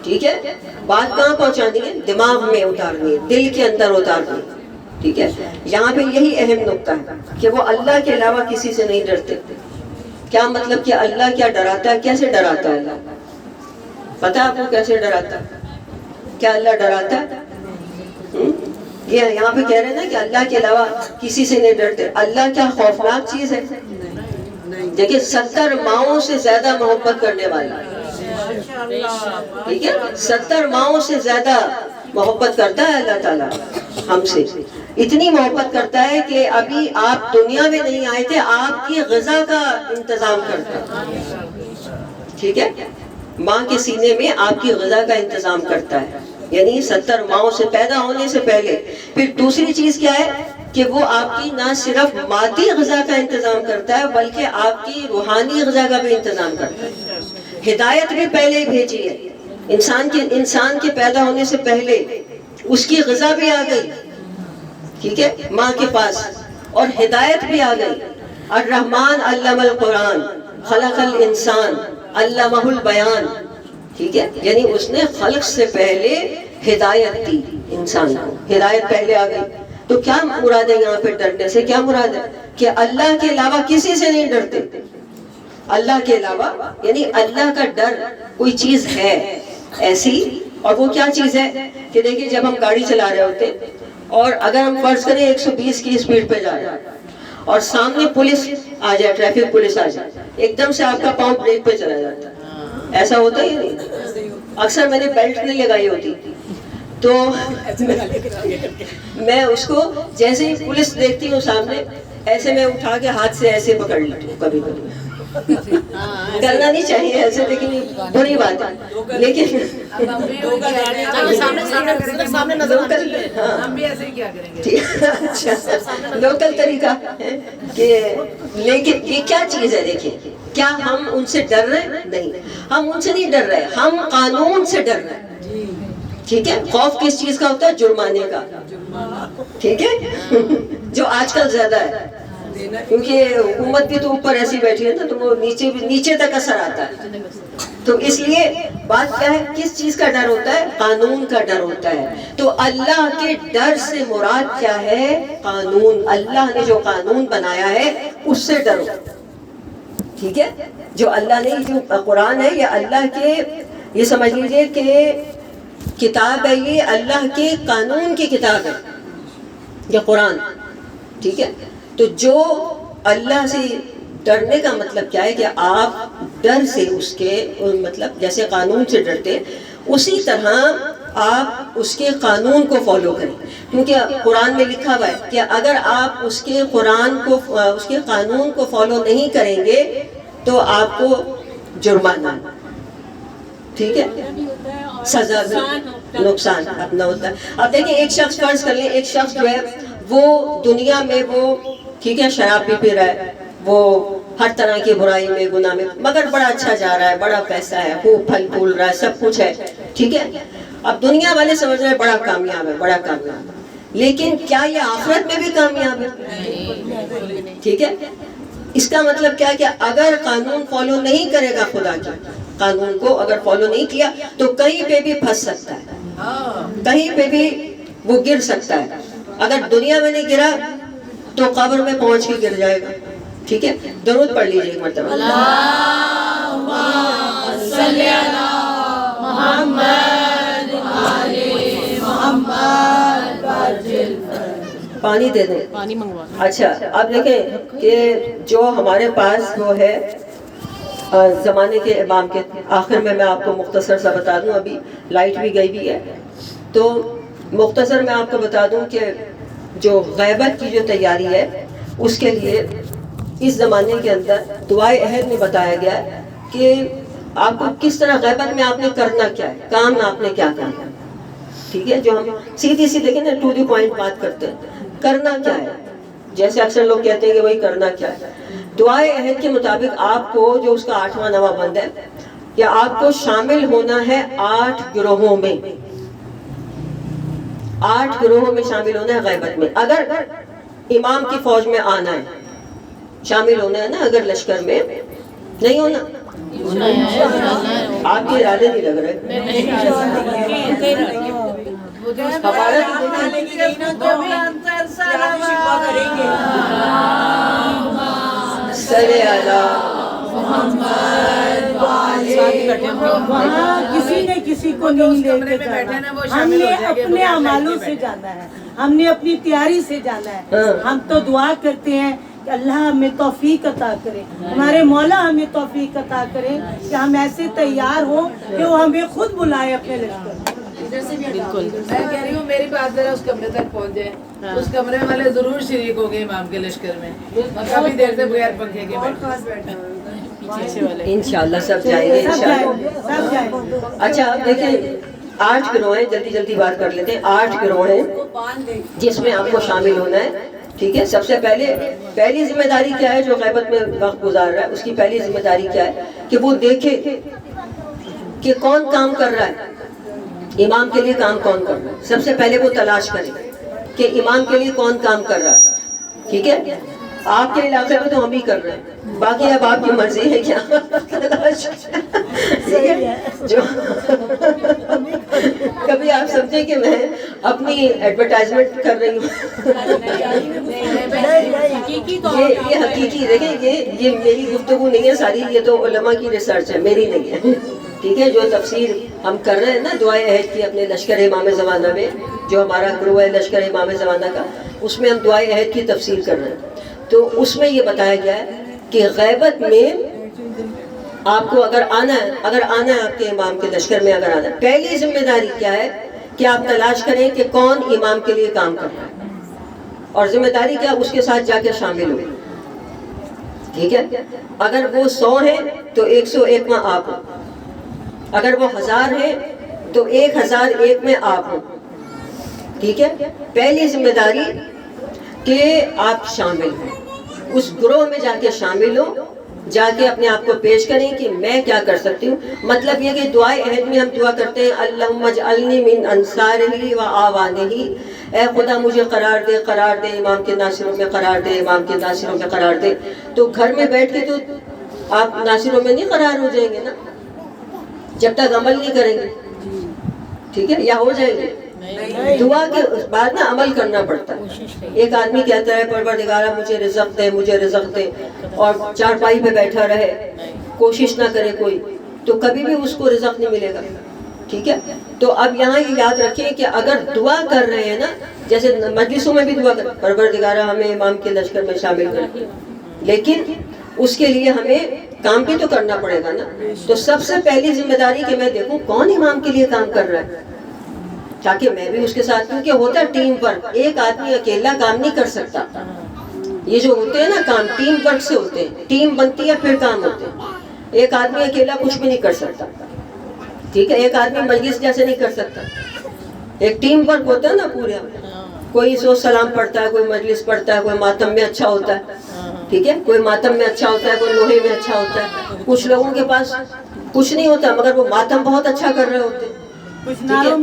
ٹھیک ہے، بات کہاں پہنچانی ہے؟ دماغ میں اتارنی ہے، دل کے اندر اتارنی ہے. ٹھیک ہے، یہاں پہ یہی اہم نقطہ ہے کہ وہ اللہ کے علاوہ کسی سے نہیں ڈرتے. کیا مطلب کہ اللہ کیا ڈراتا ہے؟ کیسے ڈراتا ہے اللہ؟ پتہ آپ کو کیسے ڈراتا ہے؟ کیا اللہ ڈراتا ہے؟ یہ یہاں پہ کہہ رہے ہیں نا کہ اللہ کے علاوہ کسی سے نہیں ڈرتے. اللہ کیا خوفناک چیز ہے. دیکھیں 70 ماؤں سے زیادہ محبت کرنے والا. ٹھیک ہے، 70 ماؤں سے زیادہ محبت کرتا ہے اللہ تعالیٰ ہم سے. اتنی محبت کرتا ہے کہ ابھی آپ دنیا میں نہیں آئے تھے، آپ کی غذا کا انتظام کرتا ہے. ٹھیک ہے، ماں کے سینے میں آپ کی غذا کا انتظام کرتا ہے، یعنی 70 ماؤں سے پیدا ہونے سے پہلے. پھر دوسری چیز کیا ہے کہ وہ آپ کی نہ صرف مادی غذا کا انتظام کرتا ہے بلکہ آپ کی روحانی غذا کا بھی انتظام کرتا ہے. ہدایت بھی پہلے ہی بھیجی ہے. انسان کے پیدا ہونے سے پہلے اس کی غذا بھی آ گئی. ٹھیک ہے، ماں کے پاس، اور ہدایت بھی آ گئی. الرحمن علم القرآن خلق الانسان علمہ البیان. ٹھیک ہے، یعنی اس نے خلق سے پہلے ہدایت دی انسان کو، ہدایت پہلے آ گئی. تو کیا مراد ہے یہاں پہ ڈرنے سے؟ کیا مراد ہے کہ اللہ کے علاوہ کسی سے نہیں ڈرتے. اللہ کے علاوہ یعنی اللہ کا ڈر کوئی چیز ہے ایسی. اور وہ کیا چیز ہے کہ دیکھیں جب ہم گاڑی چلا رہے ہوتے اور اگر ہم فرض کریں 120 کی اسپیڈ پہ جا رہے ہیں اور سامنے پولیس آ جائے، ٹریفک پولیس آ جائے، ایک دم سے آپ کا پاؤں بریک پہ چلا جاتا ہے. ایسا ہوتا ہی نہیں. اکثر میں نے بیلٹ نہیں لگائی ہوتی تو میں اس کو جیسے ہی پولیس دیکھتی ہوں سامنے ایسے میں اٹھا کے ہاتھ سے ایسے پکڑ لیتی ہوں. کبھی کبھی کرنا نہیں چاہیے ایسے، لیکن یہ بری بات ہے. لیکن لوکل طریقہ ہے کہ لیکن یہ کیا چیز ہے؟ دیکھیں کیا ہم ان سے ڈر رہے ہیں؟ نہیں، ہم ان سے نہیں ڈر رہے، ہم قانون سے ڈر رہے ہیں. ٹھیک ہے، خوف کس چیز کا ہوتا ہے؟ جرمانے کا. ٹھیک ہے، جو آج کل زیادہ ہے کیونکہ حکومت بھی تو اوپر ایسی بیٹھی ہے نا تو وہ نیچے تک اثر آتا ہے. تو اس لیے بات کیا ہے، کس چیز کا ڈر ہوتا ہے؟ قانون کا ڈر ہوتا ہے. تو اللہ کے ڈر سے مراد کیا ہے؟ قانون. اللہ نے جو قانون بنایا ہے اس سے ڈرو. ٹھیک ہے، جو اللہ نے جو قرآن ہے یہ اللہ کے، یہ سمجھ لیجئے کہ کتاب ہے، یہ اللہ کے قانون کی کتاب ہے یہ قرآن. ٹھیک ہے، تو جو اللہ سے ڈرنے کا مطلب کیا ہے کہ آپ ڈر سے اس کے مطلب جیسے قانون سے ڈرتے اسی طرح آپ اس کے قانون کو فالو کریں. کیونکہ قرآن میں لکھا ہوا ہے کہ اگر آپ اس کے قرآن کو، اس کے قانون کو فالو نہیں کریں گے تو آپ کو جرمانہ، ٹھیک ہے، سزا، نقصان اپنا ہوتا ہے. اب دیکھیں ایک شخص فرض کر لیں، ایک شخص جو ہے وہ دنیا میں وہ ٹھیک ہے شراب بھی پی رہا ہے، وہ ہر طرح کی برائی میں، گناہ میں، مگر بڑا اچھا جا رہا ہے، بڑا پیسہ ہے، خوب پھل پھول رہا ہے، سب کچھ ہے. ٹھیک ہے، اب دنیا والے سمجھ رہے ہیں بڑا کامیاب ہے، بڑا کامیاب ہے، لیکن کیا یہ آخرت میں بھی کامیاب ہے؟ ٹھیک ہے، اس کا مطلب کیا ہے کہ اگر قانون فالو نہیں کرے گا، خدا کے قانون کو اگر فالو نہیں کیا تو کہیں پہ بھی پھنس سکتا ہے، کہیں پہ بھی وہ گر سکتا ہے. اگر دنیا میں نہیں گرا تو قبر میں پہنچ کے گر جائے گا. ٹھیک ہے، درود پڑھ لیجیے ایک مرتبہ. اللہم صلی علی محمد آل محمد. پانی دے دیں، پانی منگوا. اچھا اب دیکھیں کہ جو ہمارے پاس وہ ہے زمانے کے امام کے، آخر میں آپ کو مختصر سا بتا دوں، ابھی لائٹ بھی گئی بھی ہے تو مختصر میں آپ کو بتا دوں کہ جو غیبت کی جو تیاری ہے اس کے لیے اس زمانے کے اندر دعائے عہد میں بتایا گیا ہے کہ آپ کو کس طرح غیبت میں آپ نے کرنا کیا ہے، کام آپ نے کیا کرنا ہے. ٹھیک ہے، جو ہم سیدھی سی دیکھیں نا ٹو دی پوائنٹ بات کرتے ہیں، کرنا کیا ہے. جیسے اکثر لوگ کہتے ہیں کہ وہی کرنا کیا ہے. دعائے عہد کے مطابق آپ کو جو اس کا 8واں 9واں بند ہے کہ آپ کو شامل ہونا ہے 8 گروہوں میں. 8 گروہوں میں شامل ہونا ہے غیبت میں. اگر امام کی فوج میں آنا ہے، شامل ہونا ہے نا. اگر لشکر میں نہیں ہونا، آپ کے ارادے نہیں لگ رہے. ہمارا وہاں کسی نے کسی کو نہیں لے کے جانا. ہم نے اپنے اعمالوں سے جانا ہے، ہم نے اپنی تیاری سے جانا ہے. ہم تو دعا کرتے ہیں کہ اللہ ہمیں توفیق عطا کرے، ہمارے مولا ہمیں توفیق عطا کرے کہ ہم ایسے تیار ہوں کہ وہ ہمیں خود بلائے اپنے لشکر. بالکل میں کہہ رہی ہوں میری بات ذرا اس کمرے تک پہنچ جائے. اس کمرے والے ضرور شریک ہو گئے امام کے لشکر میں، کافی دیر سے بغیر پنکھے کے پیچھے والے انشاءاللہ سب جائیں گے انشاءاللہ. سب جائیں. اچھا اب دیکھیں 8 گروہ ہیں، جلدی جلدی بات کر لیتے ہیں. 8 گروہ ہیں جس میں آپ کو شامل ہونا ہے. ٹھیک ہے، سب سے پہلی ذمہ داری کیا ہے جو غیبت میں وقت گزار رہا ہے؟ اس کی پہلی ذمہ داری کیا ہے کہ وہ دیکھے کہ کون کام کر رہا ہے، امام کے لیے کام کون کر رہا ہے. سب سے پہلے وہ تلاش کرے کہ امام کے لیے کون کام کر رہا ہے. ٹھیک ہے، آپ کے علاقے میں تو ہم ہی کر رہے ہیں، باقی اب آپ کی مرضی ہے کیا. جو کبھی آپ سمجھیں کہ میں اپنی ایڈورٹائزمنٹ کر رہی ہوں. یہ حقیقی دیکھیں، یہ میری گفتگو نہیں ہے ساری، یہ تو علماء کی ریسرچ ہے، میری نہیں ہے. ٹھیک ہے، جو تفسیر ہم کر رہے ہیں نا دعائے عہد کی اپنے لشکر امام زمانہ میں، جو ہمارا گروہ ہے لشکر امام زمانہ کا، اس میں ہم دعائے عہد کی تفسیر کر رہے ہیں. تو اس میں یہ بتایا گیا ہے کہ غیبت میں آپ کو اگر آنا ہے آپ کے امام کے لشکر میں اگر آنا ہے، پہلی ذمہ داری کیا ہے کہ آپ تلاش کریں کہ کون امام کے لیے کام کر رہا ہے، اور ذمہ داری کیا اس کے ساتھ جا کے شامل ہو. ٹھیک ہے، اگر وہ 100 ہیں تو 101 میں آپ ہو، اگر وہ 1000 ہیں تو 1001 میں آپ ہو. ٹھیک ہے، پہلی ذمہ داری کہ آپ شامل ہوں، اس گروہ میں جا کے شامل ہوں، جا کے اپنے آپ کو پیش کریں کہ میں کیا کر سکتی ہوں. مطلب یہ کہ دعائے عہد میں ہم دعا کرتے ہیں اللہم اجعلنی من انصارہ و اعوانہ، اے خدا مجھے قرار دے امام کے ناصروں میں قرار دے، امام کے ناصروں میں قرار دے. تو گھر میں بیٹھ کے تو آپ ناصروں میں نہیں قرار ہو جائیں گے نا جب تک عمل نہیں کریں گے. ٹھیک ہے، یا ہو جائیں گے. دعا کے بعد نا عمل کرنا پڑتا ہے. ایک آدمی کہتا ہے پروردگارہ مجھے رزق دے اور چارپائی پہ بیٹھا رہے، کوشش نہ کرے کوئی، تو کبھی بھی اس کو رزق نہیں ملے گا. ٹھیک ہے، تو اب یہاں یہ یاد رکھیں کہ اگر دعا کر رہے ہیں نا، جیسے مجلسوں میں بھی دعا کر پروردگارہ ہمیں امام کے لشکر میں شامل کر، لیکن اس کے لیے ہمیں کام بھی تو کرنا پڑے گا نا. تو سب سے پہلی ذمہ داری کہ میں دیکھوں کون امام کے لیے کام کر رہا ہے، تاکہ میں بھی اس کے ساتھ، کیونکہ ہوتا ہے ٹیم ورک. ایک آدمی اکیلا کام نہیں کر سکتا. یہ جو ہوتے ہیں نا کام ٹیم ورک سے ہوتے ہیں، ٹیم بنتی ہے پھر کام ہوتے ہیں. ایک آدمی اکیلا کچھ بھی نہیں کر سکتا. ٹھیک ہے، ایک آدمی مجلس جیسے نہیں کر سکتا. ایک ٹیم ورک ہوتا ہے نا پورا. کوئی سوچ سلام پڑھتا ہے، کوئی مجلس پڑھتا ہے، کوئی ماتم میں اچھا ہوتا ہے. ٹھیک ہے، کوئی ماتم میں اچھا ہوتا ہے، کوئی لوہے میں اچھا ہوتا ہے. کچھ لوگوں کے پاس کچھ نہیں ہوتا مگر وہ ماتم بہت اچھا کر رہے ہوتے ہیں. کچھ نعروں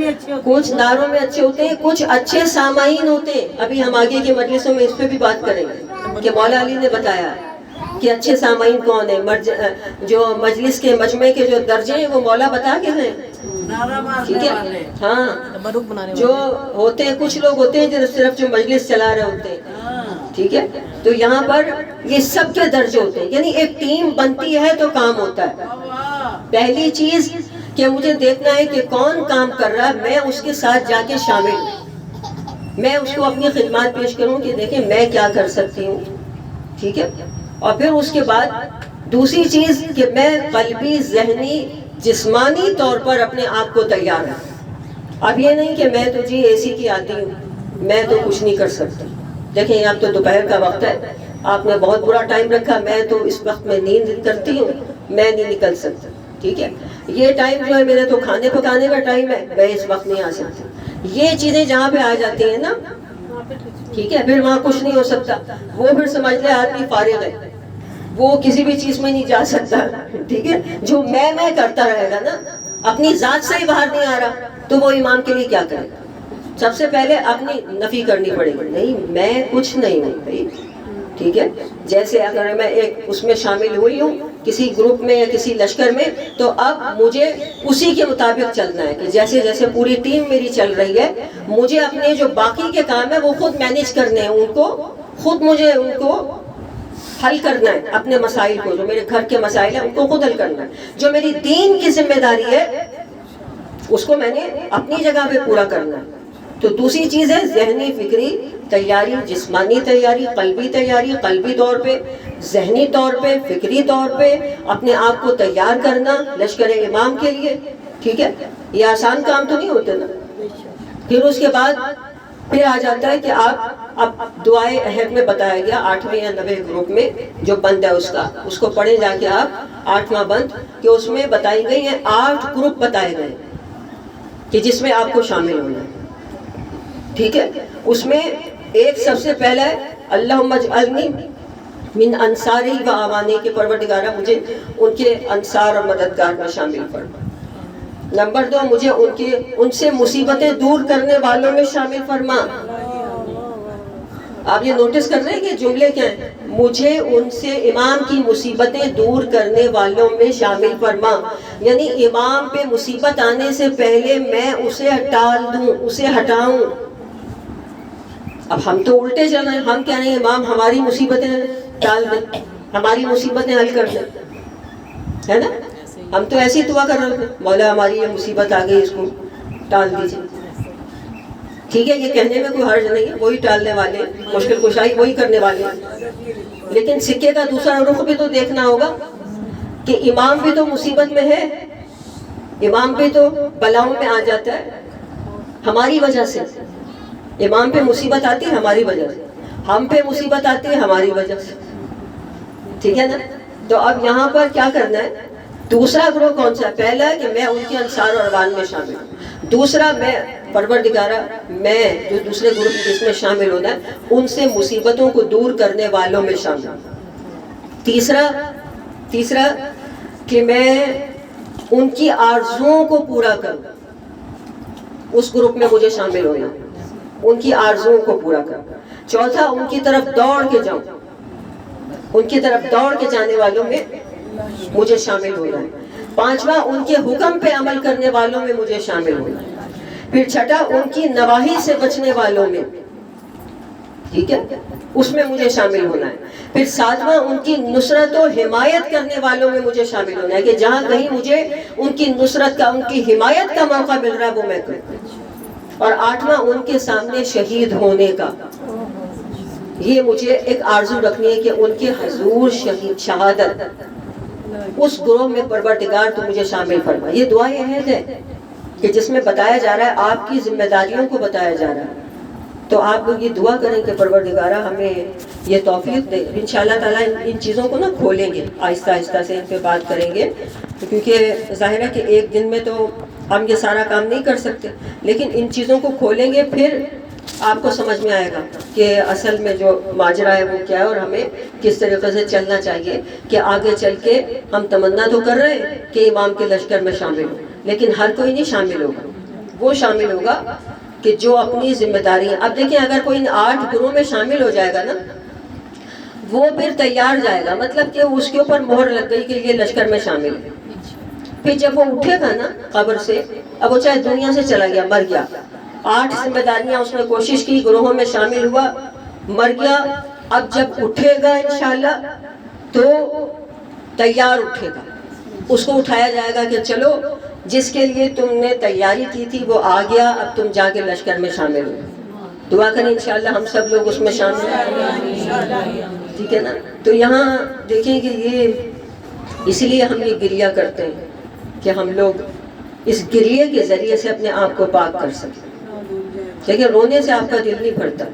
میں اچھے ہوتے ہیں، کچھ اچھے سامعین ہوتے ہیں. ابھی ہم آگے کے مجلسوں میں اس پہ بھی بات کریں گے کہ مولا علی نے بتایا کہ اچھے سامعین کون ہیں. جو مجلس کے مجمع کے جو درجے ہیں وہ مولا بتا کے ہیں. ٹھیک ہے، ہاں، جو ہوتے ہیں کچھ لوگ ہوتے ہیں جو صرف جو مجلس چلا رہے ہوتے ہیں. ٹھیک ہے، تو یہاں پر یہ سب کے درجے ہوتے ہیں. یعنی ایک ٹیم بنتی ہے تو کام ہوتا ہے. پہلی چیز کہ مجھے دیکھنا ہے کہ کون کام کر رہا ہے، میں اس کے ساتھ جا کے شامل ہوں، میں اس کو اپنی خدمات پیش کروں کہ دیکھیں میں کیا کر سکتی ہوں. ٹھیک ہے، اور پھر اس کے بعد دوسری چیز کہ میں قلبی، ذہنی، جسمانی طور پر اپنے آپ کو تیار ہوں. اب یہ نہیں کہ میں تو جی اے سی کی آتی ہوں، میں تو کچھ نہیں کر سکتی. دیکھیں اب تو دوپہر کا وقت ہے، آپ نے بہت برا ٹائم رکھا، میں تو اس وقت میں نیند کرتی ہوں، میں نہیں نکل سکتا، ٹھیک ہے، یہ ٹائم جو ہے میرا تو کھانے پکانے کا ٹائم ہے، میں اس وقت نہیں آ سکتی. یہ چیزیں جہاں پہ آ جاتی ہیں نا، ٹھیک ہے، پھر وہاں کچھ نہیں ہو سکتا. وہ پھر سمجھ لے آدمی فارغ ہے، وہ کسی بھی چیز میں نہیں جا سکتا، ٹھیک ہے. جو میں کرتا رہے گا نا، اپنی ذات سے ہی باہر نہیں آ رہا، تو وہ امام کے لیے کیا کرے گا؟ سب سے پہلے اپنی نفی کرنی پڑے گی، نہیں میں کچھ نہیں ہوں بھائی، ٹھیک ہے. جیسے اگر میں ایک اس میں شامل ہوئی ہوں کسی گروپ میں یا کسی لشکر میں، تو اب مجھے اسی کے مطابق چلنا ہے کہ جیسے جیسے پوری ٹیم میری چل رہی ہے، مجھے اپنے جو باقی کے کام ہے وہ خود مینیج کرنے ہیں، ان کو خود مجھے ان کو حل کرنا ہے، اپنے مسائل کو، جو میرے گھر کے مسائل ہیں ان کو خود حل کرنا ہے. جو میری دین کی ذمہ داری ہے اس کو میں نے اپنی جگہ پہ پورا کرنا ہے. تو دوسری چیز ہے ذہنی فکری تیاری، جسمانی تیاری، قلبی تیاری، قلبی طور پہ، ذہنی طور پہ، فکری طور پہ اپنے آپ کو تیار کرنا لشکر امام کے لیے، ٹھیک ہے. یہ آسان کام تو نہیں ہوتے نا. پھر اس کے بعد پھر آ جاتا ہے کہ آپ اب دعائے عہد میں بتایا گیا 8ویں یا 9ویں گروپ میں جو بند ہے اس کو پڑھیں جا کے آپ 8واں بند، کہ اس میں بتائی گئی ہیں 8 گروپ بتائے گئے کہ جس میں آپ کو شامل ہونا ہے، ٹھیک ہے. اس میں ایک سب سے پہلا ہے اللہم اجعلنی من انصاری و اعوانی، کے پروردگارہ مجھے ان کے انصار اور مددگار میں شامل فرما. نمبر 2 مجھے ان سے مصیبتیں دور کرنے والوں میں شامل فرما. آپ یہ نوٹس کر رہے ہیں کہ جملے کیا ہیں؟ مجھے ان سے امام کی مصیبتیں دور کرنے والوں میں شامل فرما، یعنی امام پہ مصیبت آنے سے پہلے میں اسے ٹال دوں، اسے ہٹاؤں. اب ہم تو الٹے چل رہے ہیں، ہم کہہ رہے ہیں امام ہماری مصیبتیں ٹال دیں، ہماری مصیبتیں حل کر دیں، ہے نا. ہم تو ایسی دعا کر رہے ہیں مولا ہماری یہ مصیبت آ گئی، اس کو ٹال دیجیے. ٹھیک ہے، یہ کہنے میں کوئی حرج نہیں ہے، وہی ٹالنے والے، مشکل کشائی وہی کرنے والے. لیکن سکے کا دوسرا رخ بھی تو دیکھنا ہوگا کہ امام بھی تو مصیبت میں ہے، امام بھی تو بلاؤں میں آ جاتا ہے ہماری وجہ سے. امام پہ مصیبت آتی ہے ہماری وجہ سے، ہم پہ مصیبت آتی ہے ہماری وجہ سے، ٹھیک ہے نا. تو اب یہاں پر کیا کرنا ہے؟ دوسرا گروہ کون سا ہے؟ پہلا ہے کہ میں ان کے انصار اور اعوان میں شامل ہوں. دوسرا میں پروردگارہ، میں جو دوسرے گروپ جس میں شامل ہونا ہے ان سے مصیبتوں کو دور کرنے والوں میں شامل ہوں. تیسرا کہ میں ان کی آرزوؤں کو پورا کروں، اس گروپ میں مجھے شامل ہونا، ان کی آرزوؤں کو پورا کروں. چوتھا ان کی طرف دوڑ کے جاؤں، ان کی طرف دوڑ کے جانے والوں میں مجھے شامل ہونا ہے. پانچواں ان کے حکم پہ عمل کرنے والوں میں مجھے شامل ہونا ہے. پھر چھٹا ان کی نواہی سے بچنے والوں میں، ٹھیک ہے، اس میں مجھے شامل ہونا ہے. پھر ساتواں ان کی نصرت و حمایت کرنے والوں میں مجھے شامل ہونا ہے کہ جہاں کہیں مجھے ان کی نصرت کا، ان کی حمایت کا موقع مل رہا ہے وہ میں کروں. اور آٹھواں ان کے سامنے شہید ہونے کا. یہ مجھے ایک آرزو رکھنی ہے کہ ان کے حضور شہادت، اس گروہ میں پروردگار تو مجھے شامل فرما. یہ دعا عہد ہے کہ جس میں بتایا جا رہا ہے آپ کی ذمہ داریوں کو بتایا جا رہا ہے. تو آپ لوگ یہ دعا کریں کہ پروردگارہ ہمیں یہ توفیق دے. انشاءاللہ تعالیٰ ان چیزوں کو نا کھولیں گے، آہستہ آہستہ سے ان پہ بات کریں گے، کیونکہ ظاہر ہے کہ ایک دن میں تو ہم یہ سارا کام نہیں کر سکتے، لیکن ان چیزوں کو کھولیں گے پھر آپ کو سمجھ میں آئے گا کہ اصل میں جو ماجرا ہے وہ کیا ہے اور ہمیں کس طریقے سے چلنا چاہیے. کہ آگے چل کے ہم تمنا تو کر رہے ہیں کہ امام کے لشکر میں شامل ہو، لیکن ہر کوئی نہیں شامل ہوگا. وہ شامل ہوگا کہ جو اپنی ذمہ داری ہے. اب دیکھیں اگر کوئی ان 8 گروہ میں شامل ہو جائے گا نا، وہ پھر تیار جائے گا، مطلب کہ اس کے اوپر مہر لگ گئی کہ یہ لشکر میں شامل ہے. پھر جب وہ اٹھے گا نا قبر سے، اب وہ چاہے دنیا سے چلا گیا، مر گیا، 8 ذمہ داریاں اس نے کوشش کی، گروہوں میں شامل ہوا، مر گیا. اب جب اٹھے گا انشاءاللہ تو تیار اٹھے گا، اس کو اٹھایا جائے گا کہ چلو جس کے لیے تم نے تیاری کی تھی وہ آ گیا، اب تم جا کے لشکر میں شامل ہو. دعا کریں انشاءاللہ ہم سب لوگ اس میں شامل ہیں، ٹھیک ہے نا. تو یہاں دیکھیں کہ یہ اسی لیے ہم یہ گریہ کرتے ہیں کہ ہم لوگ اس گریے کے ذریعے سے اپنے آپ کو پاک کر سکیں. دیکھیں رونے سے آپ کا دل نہیں بھرتا،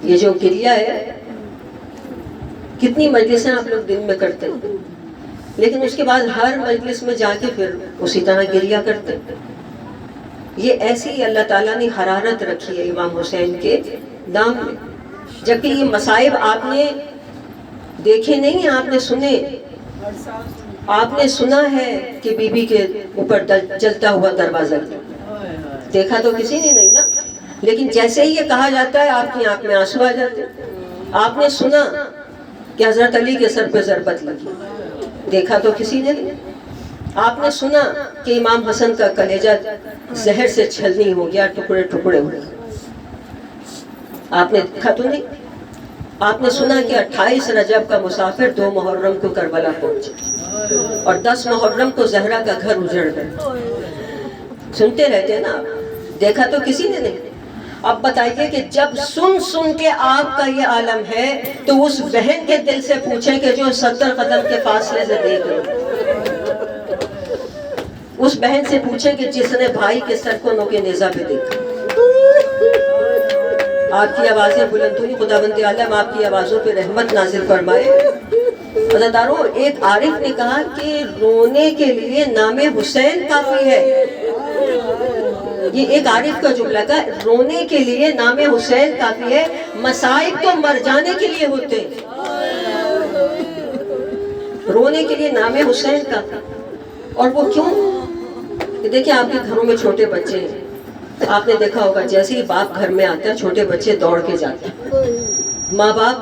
یہ جو گریہ ہے، کتنی مجلسیں آپ لوگ دن میں کرتے ہیں، لیکن اس کے بعد ہر مجلس میں جا کے پھر اسی طرح گریہ کرتے ہیں. یہ ایسی اللہ تعالیٰ نے حرارت رکھی ہے امام حسین کے نام میں. جبکہ یہ مصائب آپ نے دیکھے نہیں ہیں، آپ نے سنے. آپ نے سنا ہے کہ بی بی کے اوپر جلتا ہوا دروازہ، دیکھا تو کسی نے نہیں نا. لیکن جیسے ہی یہ کہا جاتا ہے آپ کی آنکھ میں آنسو آ جاتے ہیں. آپ نے سنا کہ حضرت علی کے سر پہ ضربت لگی، دیکھا تو کسی نے نہیں. آپ نے سنا کہ امام حسن کا کلیجہ زہر سے چھلنی ہو گیا، ٹکڑے ٹکڑے ہو گئے، آپ نے دیکھا تو نہیں. آپ نے سنا کہ 28 رجب کا مسافر 2 محرم کو کربلا پہنچے اور 10 محرم کو زہرا کا گھر اجڑ گئے. سنتے رہتے ہیں نا آپ، دیکھا تو کسی نے نہیں. اب بتائیے کہ جب سن کے آپ کا یہ عالم ہے تو اس بہن کے دل سے پوچھیں کہ جو 70 قدم کے فاصلے سے دیکھ رہے، اس بہن سے پوچھیں کہ جس نے بھائی کے سر کو نوکے نیزہ پہ دیکھا. آپ کی آوازیں بلند ہوئی، خداوند عالم آپ کی آوازوں پہ رحمت نازل فرمائے. عزیزانو، ایک عارف نے کہا کہ رونے کے لیے نام حسین کافی ہے. یہ ایک عارف کا جملہ کا، رونے کے لیے نام حسین کافی ہے، مصائب تو مر جانے کے لیے ہوتے ہیں. رونے کے لیے نام حسین کافی. اور وہ کیوں؟ دیکھیں آپ کے گھروں میں چھوٹے بچے ہیں، آپ نے دیکھا ہوگا جیسے ہی باپ گھر میں آتا ہے چھوٹے بچے دوڑ کے جاتے ہیں. ماں باپ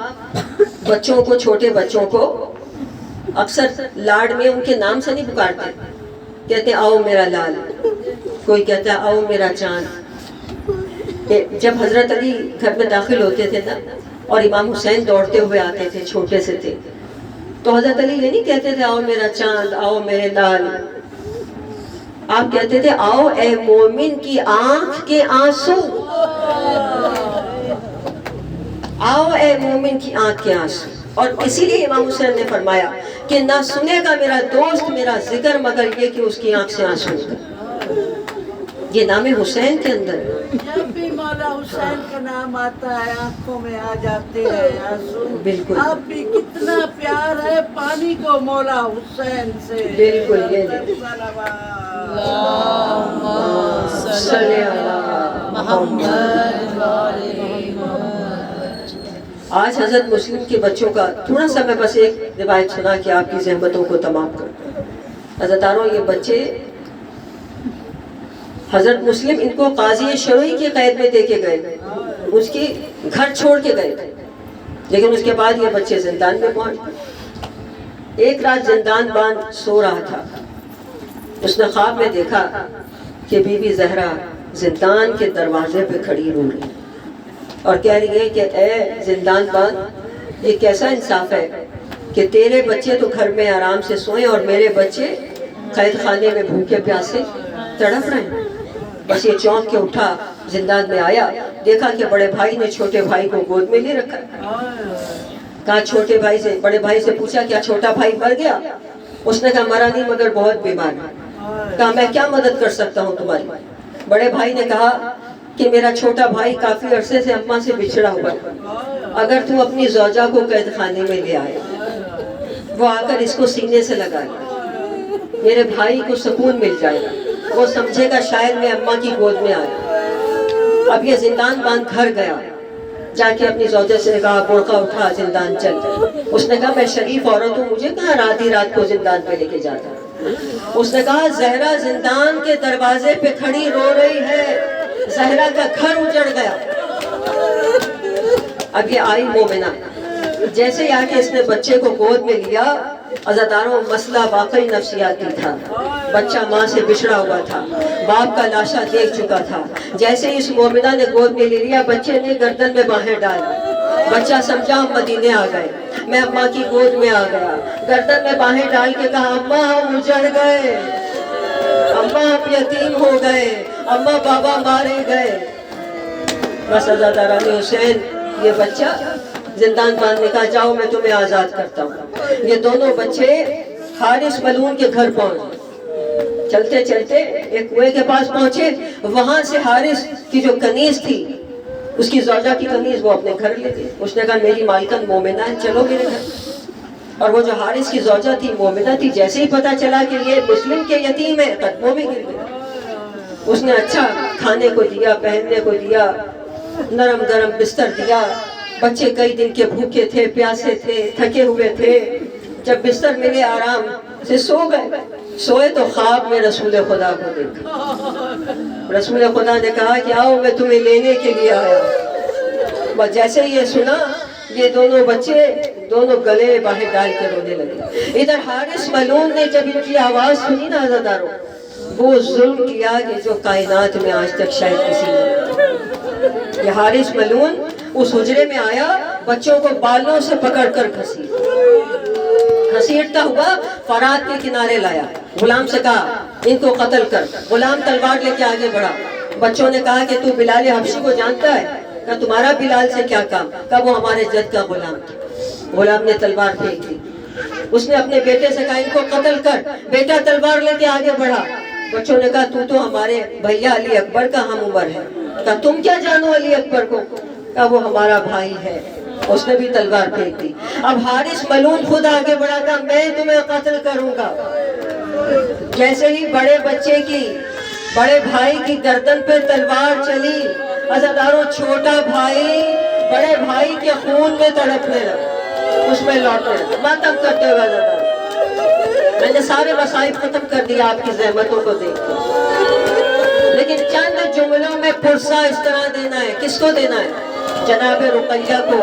بچوں کو، چھوٹے بچوں کو اکثر لاڈ میں ان کے نام سے نہیں پکارتے، کہتے ہیں آؤ میرا لال، کوئی کہتا ہے آؤ میرا چاند. جب حضرت علی گھر میں داخل ہوتے تھے نا اور امام حسین دوڑتے ہوئے آتے تھے، چھوٹے سے تھے، تو حضرت علی یہ نہیں کہتے تھے آؤ میرا چاند، آؤ میرے لال. آپ کہتے تھے آؤ اے مومن کی آنکھ کے آنسو، آؤ اے مومن کی آنکھ کے آنسو. اور اسی لیے امام حسین نے فرمایا کہ نہ سنے گا میرا دوست میرا ذکر مگر یہ کہ اس کی آنکھ سے آنسو نکلے. یہ نام حسین کے اندر جب بھی مولا حسین کا نام آتا ہے آنکھوں میں آ جاتے ہیں آنسو. بالکل. اب بھی کتنا پیار ہے پانی کو مولا حسین سے. بالکل. یہ صلی محمد. آج حضرت مسلم کے بچوں کا تھوڑا سا میں بس ایک روایت سنا کہ آپ کی زحمتوں کو تمام کروں. عزیزانو، یہ بچے حضرت مسلم ان کو قاضی شرعی کی قید میں دے کے گئے، اس کی گھر چھوڑ کے گئے تھے، لیکن اس کے بعد یہ بچے زندان میں پہنچے. ایک رات زندان بان سو رہا تھا، اس نے خواب میں دیکھا کہ بی بی زہرا زندان کے دروازے پہ کھڑی رو رہی اور کہہ رہی ہے کہ اے زندان بان، یہ کیسا انصاف ہے کہ تیرے بچے تو گھر میں آرام سے سوئیں اور میرے بچے قید خانے میں بھوکے پیاسے تڑپ رہے ہیں. بس یہ چونک کے اٹھا، زندان میں آیا، دیکھا کہ بڑے بھائی نے چھوٹے بھائی کو گود میں لے رکھا. کہا چھوٹے بھائی سے، بڑے بھائی سے پوچھا کیا چھوٹا بھائی مر گیا؟ اس نے کہا مرا نہیں مگر بہت بیمار ہے. کہا میں کیا مدد کر سکتا ہوں تمہاری؟ بڑے بھائی نے کہا کہ میرا چھوٹا بھائی کافی عرصے سے اماں سے بچھڑا ہوا ہے، اگر تم اپنی زوجہ کو قید خانے میں لے آئے، وہ آ کر اس کو سینے سے لگائے، میرے بھائی کو سکون مل جائے گا، وہ سمجھے گا شاید میں اماں کی گود میں آیا. اب یہ زندان باندھ گھر گیا، جا کے اپنی زوجہ سے کہا برقع اٹھا زندان چل. اس نے کہا میں شریف عورت ہوں، مجھے کہاں آدھی رات کو زندان پہ لے کے جاتا. اس نے کہا زہرا زندان کے دروازے پہ کھڑی رو رہی ہے، زہرا کا گھر اجڑ گیا. اب یہ آئی مومنہ، جیسے ہی آ کے اس نے بچے کو گود میں لیا، عزاداروں مسئلہ واقعی نفسیاتی تھا. بچہ ماں سے بچھڑا ہوا تھا، باپ کا لاشا دیکھ چکا تھا. جیسے ہی اس مومنہ نے گود میں لے لیا، بچے نے گردن میں باہیں ڈال، بچہ سمجھا ہم مدینے آ گئے، میں اماں کی گود میں آ گیا. گردن میں باہیں ڈال کے کہا اماں ہم اجڑ گئے، اماں ہم یتیم ہو گئے، اماں بابا مارے گئے. بس عزاداران حسین، یہ بچہ زندان باندھ نے کہا جاؤ میں تمہیں آزاد کرتا ہوں. یہ دونوں بچے حارث ملعون کے گھر پہنچے. چلتے چلتے ایک کنویں کے پاس پہنچے، وہاں سے حارث کی جو کنیز تھی اس کی زوجہ کی قمیض وہ اپنے گھر لے گئی. اس نے کہا میری مالکن مومنہ ہے, چلو میرے گھر. اور وہ جو حارث کی زوجہ تھی مومنہ تھی, جیسے ہی پتا چلا کہ یہ مسلم کے یتیم ہے قدموں میں گر گئی. اس نے اچھا کھانے کو دیا, پہننے کو دیا, نرم گرم بستر دیا. بچے کئی دن کے بھوکے تھے, پیاسے تھے, تھکے ہوئے تھے. جب بستر ملے آرام سے سو گئے. سوئے تو خواب میں رسول خدا کو دیکھا. رسول خدا نے کہا کہ آؤ میں تمہیں لینے کے لیے آیا. بس جیسے یہ سنا, یہ دونوں بچے دونوں گلے باہر ڈال کے رونے لگے. ادھر حارث ملعون نے جب ان کی آواز سنی نا عزاداروں, وہ ظلم کیا کہ جو کائنات میں آج تک شاید کسی نے. یہ حارث ملعون اس حجرے میں آیا, بچوں کو بالوں سے پکڑ کر گھسیٹتا ہوا فرات کے کنارے لایا. غلام سے کہا ان کو قتل کر. غلام تلوار لے کے آگے بڑھا. بچوں نے کہا کہ تو بلال حبشی کو جانتا ہے؟ کہا تمہارا بلال سے کیا کام؟ کہا وہ ہمارے جد کا غلام تھا. غلام نے تلوار پھینک دی. اس نے اپنے بیٹے سے کہا ان کو قتل کر. بیٹا تلوار لے کے آگے بڑھا. بچوں نے کہا تو ہمارے بھیا علی اکبر کا ہم عمر ہے. کہا تم کیا جانو علی اکبر کو؟ کہا وہ ہمارا بھائی ہے. اس نے بھی تلوار پھینک دی. اب حارث ملعون خود آگے بڑھا تھا, میں تمہیں قتل کروں گا. جیسے ہی بڑے بچے کی, بڑے بھائی کی گردن پہ تلوار چلی, عزاداروں چھوٹا بھائی بڑے بھائی کے خون میں تڑپنے لگا, اس میں لوٹنے لگا, ماتم کرتے ہوئے. عزاداروں میں نے سارے مصائب ختم کر دیا آپ کی زحمتوں کو دیکھ کے, لیکن چند جملوں میں پرسہ اس طرح دینا ہے. کس کو دینا ہے؟ جناب رقیہ کو,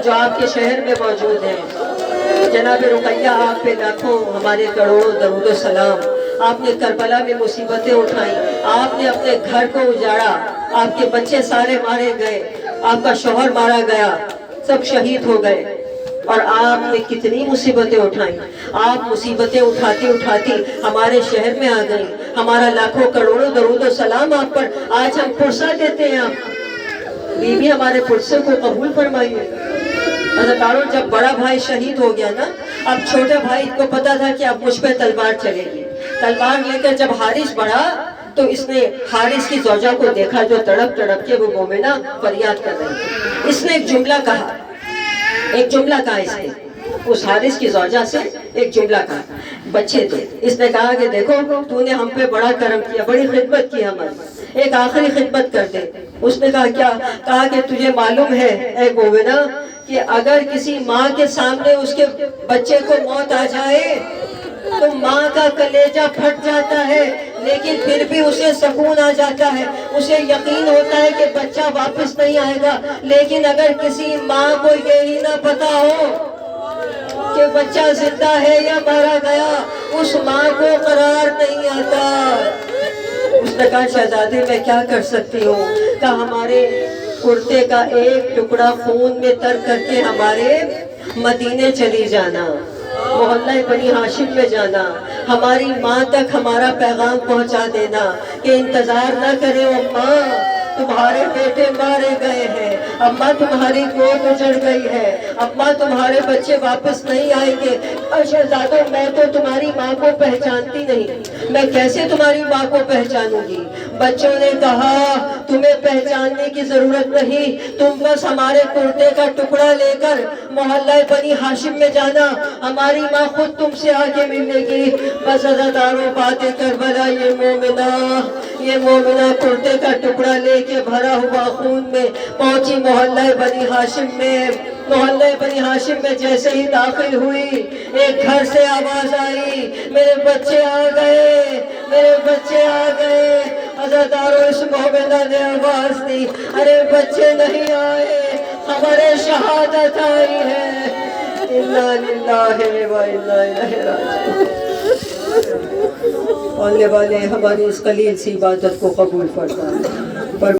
جو آپ کے شہر میں موجود ہیں. جناب رقیہ, آپ پہ لاکھوں ہمارے کروڑوں درود و سلام. آپ نے کربلا میں مصیبتیں اٹھائیں, آپ نے اپنے گھر کو اجاڑا, آپ کے بچے سارے مارے گئے, آپ کا شوہر مارا گیا, سب شہید ہو گئے, اور آپ نے کتنی مصیبتیں اٹھائیں. آپ مصیبتیں اٹھاتی اٹھاتی ہمارے شہر میں آ گئی. ہمارا لاکھوں کروڑوں درود و سلام آپ پر. آج ہم پرسہ دیتے ہیں, آپ بیوی ہمارے پرسے کو قبول فرمائیے. عزاداروں جب بڑا بھائی شہید ہو گیا نا, اب چھوٹے بھائی کو پتا تھا کہ اب مجھ پہ تلوار چلے گی. تلوار لے کر جب حارث بڑھا تو اس نے حارث کی زوجہ کو دیکھا جو تڑپ تڑپ کے وہ مومنہ فریاد کر رہی تھی. اس نے ایک جملہ کہا اس نے اس حارث کی زوجہ سے ایک جملہ کہا. بچے تھے. اس نے کہا کہ دیکھو تو نے ہم پہ بڑا کرم کیا, بڑی خدمت کی ہماری, ایک آخری خدمت کر دے. اس نے کہا کیا؟ کہا کہ تجھے معلوم ہے اے مومنہ کہ اگر کسی ماں کے سامنے اس کے بچے کو موت آ جائے تو ماں کا کلیجہ پھٹ جاتا ہے, لیکن پھر بھی اسے سکون آ جاتا ہے. اسے یقین ہوتا ہے کہ بچہ واپس نہیں آئے گا. لیکن اگر کسی ماں کو یہی نہ پتا ہو کہ بچہ زندہ ہے یا مارا گیا, اس ماں کو قرار نہیں آتا. اس نے کہا شہزادے میں کیا کر سکتی ہوں؟ کہا ہمارے کرتے کا ایک ٹکڑا خون میں تر کر کے ہمارے مدینے چلی جانا, محلہ بنی ہاشم میں جانا, ہماری ماں تک ہمارا پیغام پہنچا دینا کہ انتظار نہ کرے اماں, تمہارے بیٹے مارے گئے ہیں, اماں تمہاری گود اجڑ گئی ہے, اماں تمہارے بچے واپس نہیں آئیں گے. شہزادوں میں تو تمہاری ماں کو پہچانتی نہیں, میں کیسے تمہاری ماں کو پہچانوں گی؟ بچوں نے کہا تمہیں پہچاننے کی ضرورت نہیں, تم بس ہمارے کرتے کا ٹکڑا لے کر محلہ بنی ہاشم میں جانا, ہماری ماں خود تم سے آگے ملنے گی. بس عزاداروں باتیں کربلا, یہ مومنہ کرتے کا ٹکڑا لے کے بھرا ہوا خون میں پہنچی محلہ بنی ہاشم میں. محلہ بنی ہاشم میں جیسے ہی داخل ہوئی, ایک گھر سے آواز آئی, میرے بچے آ گئے, میرے بچے آ گئے. عزاداروں اس مومنہ نے آواز دی, ارے بچے نہیں آئے, ہمارے شہادت آئی ہے. انا للہ و انا الیہ راجعون. آنے والے ہماری اس قلیل سی عبادت کو قبول فرما.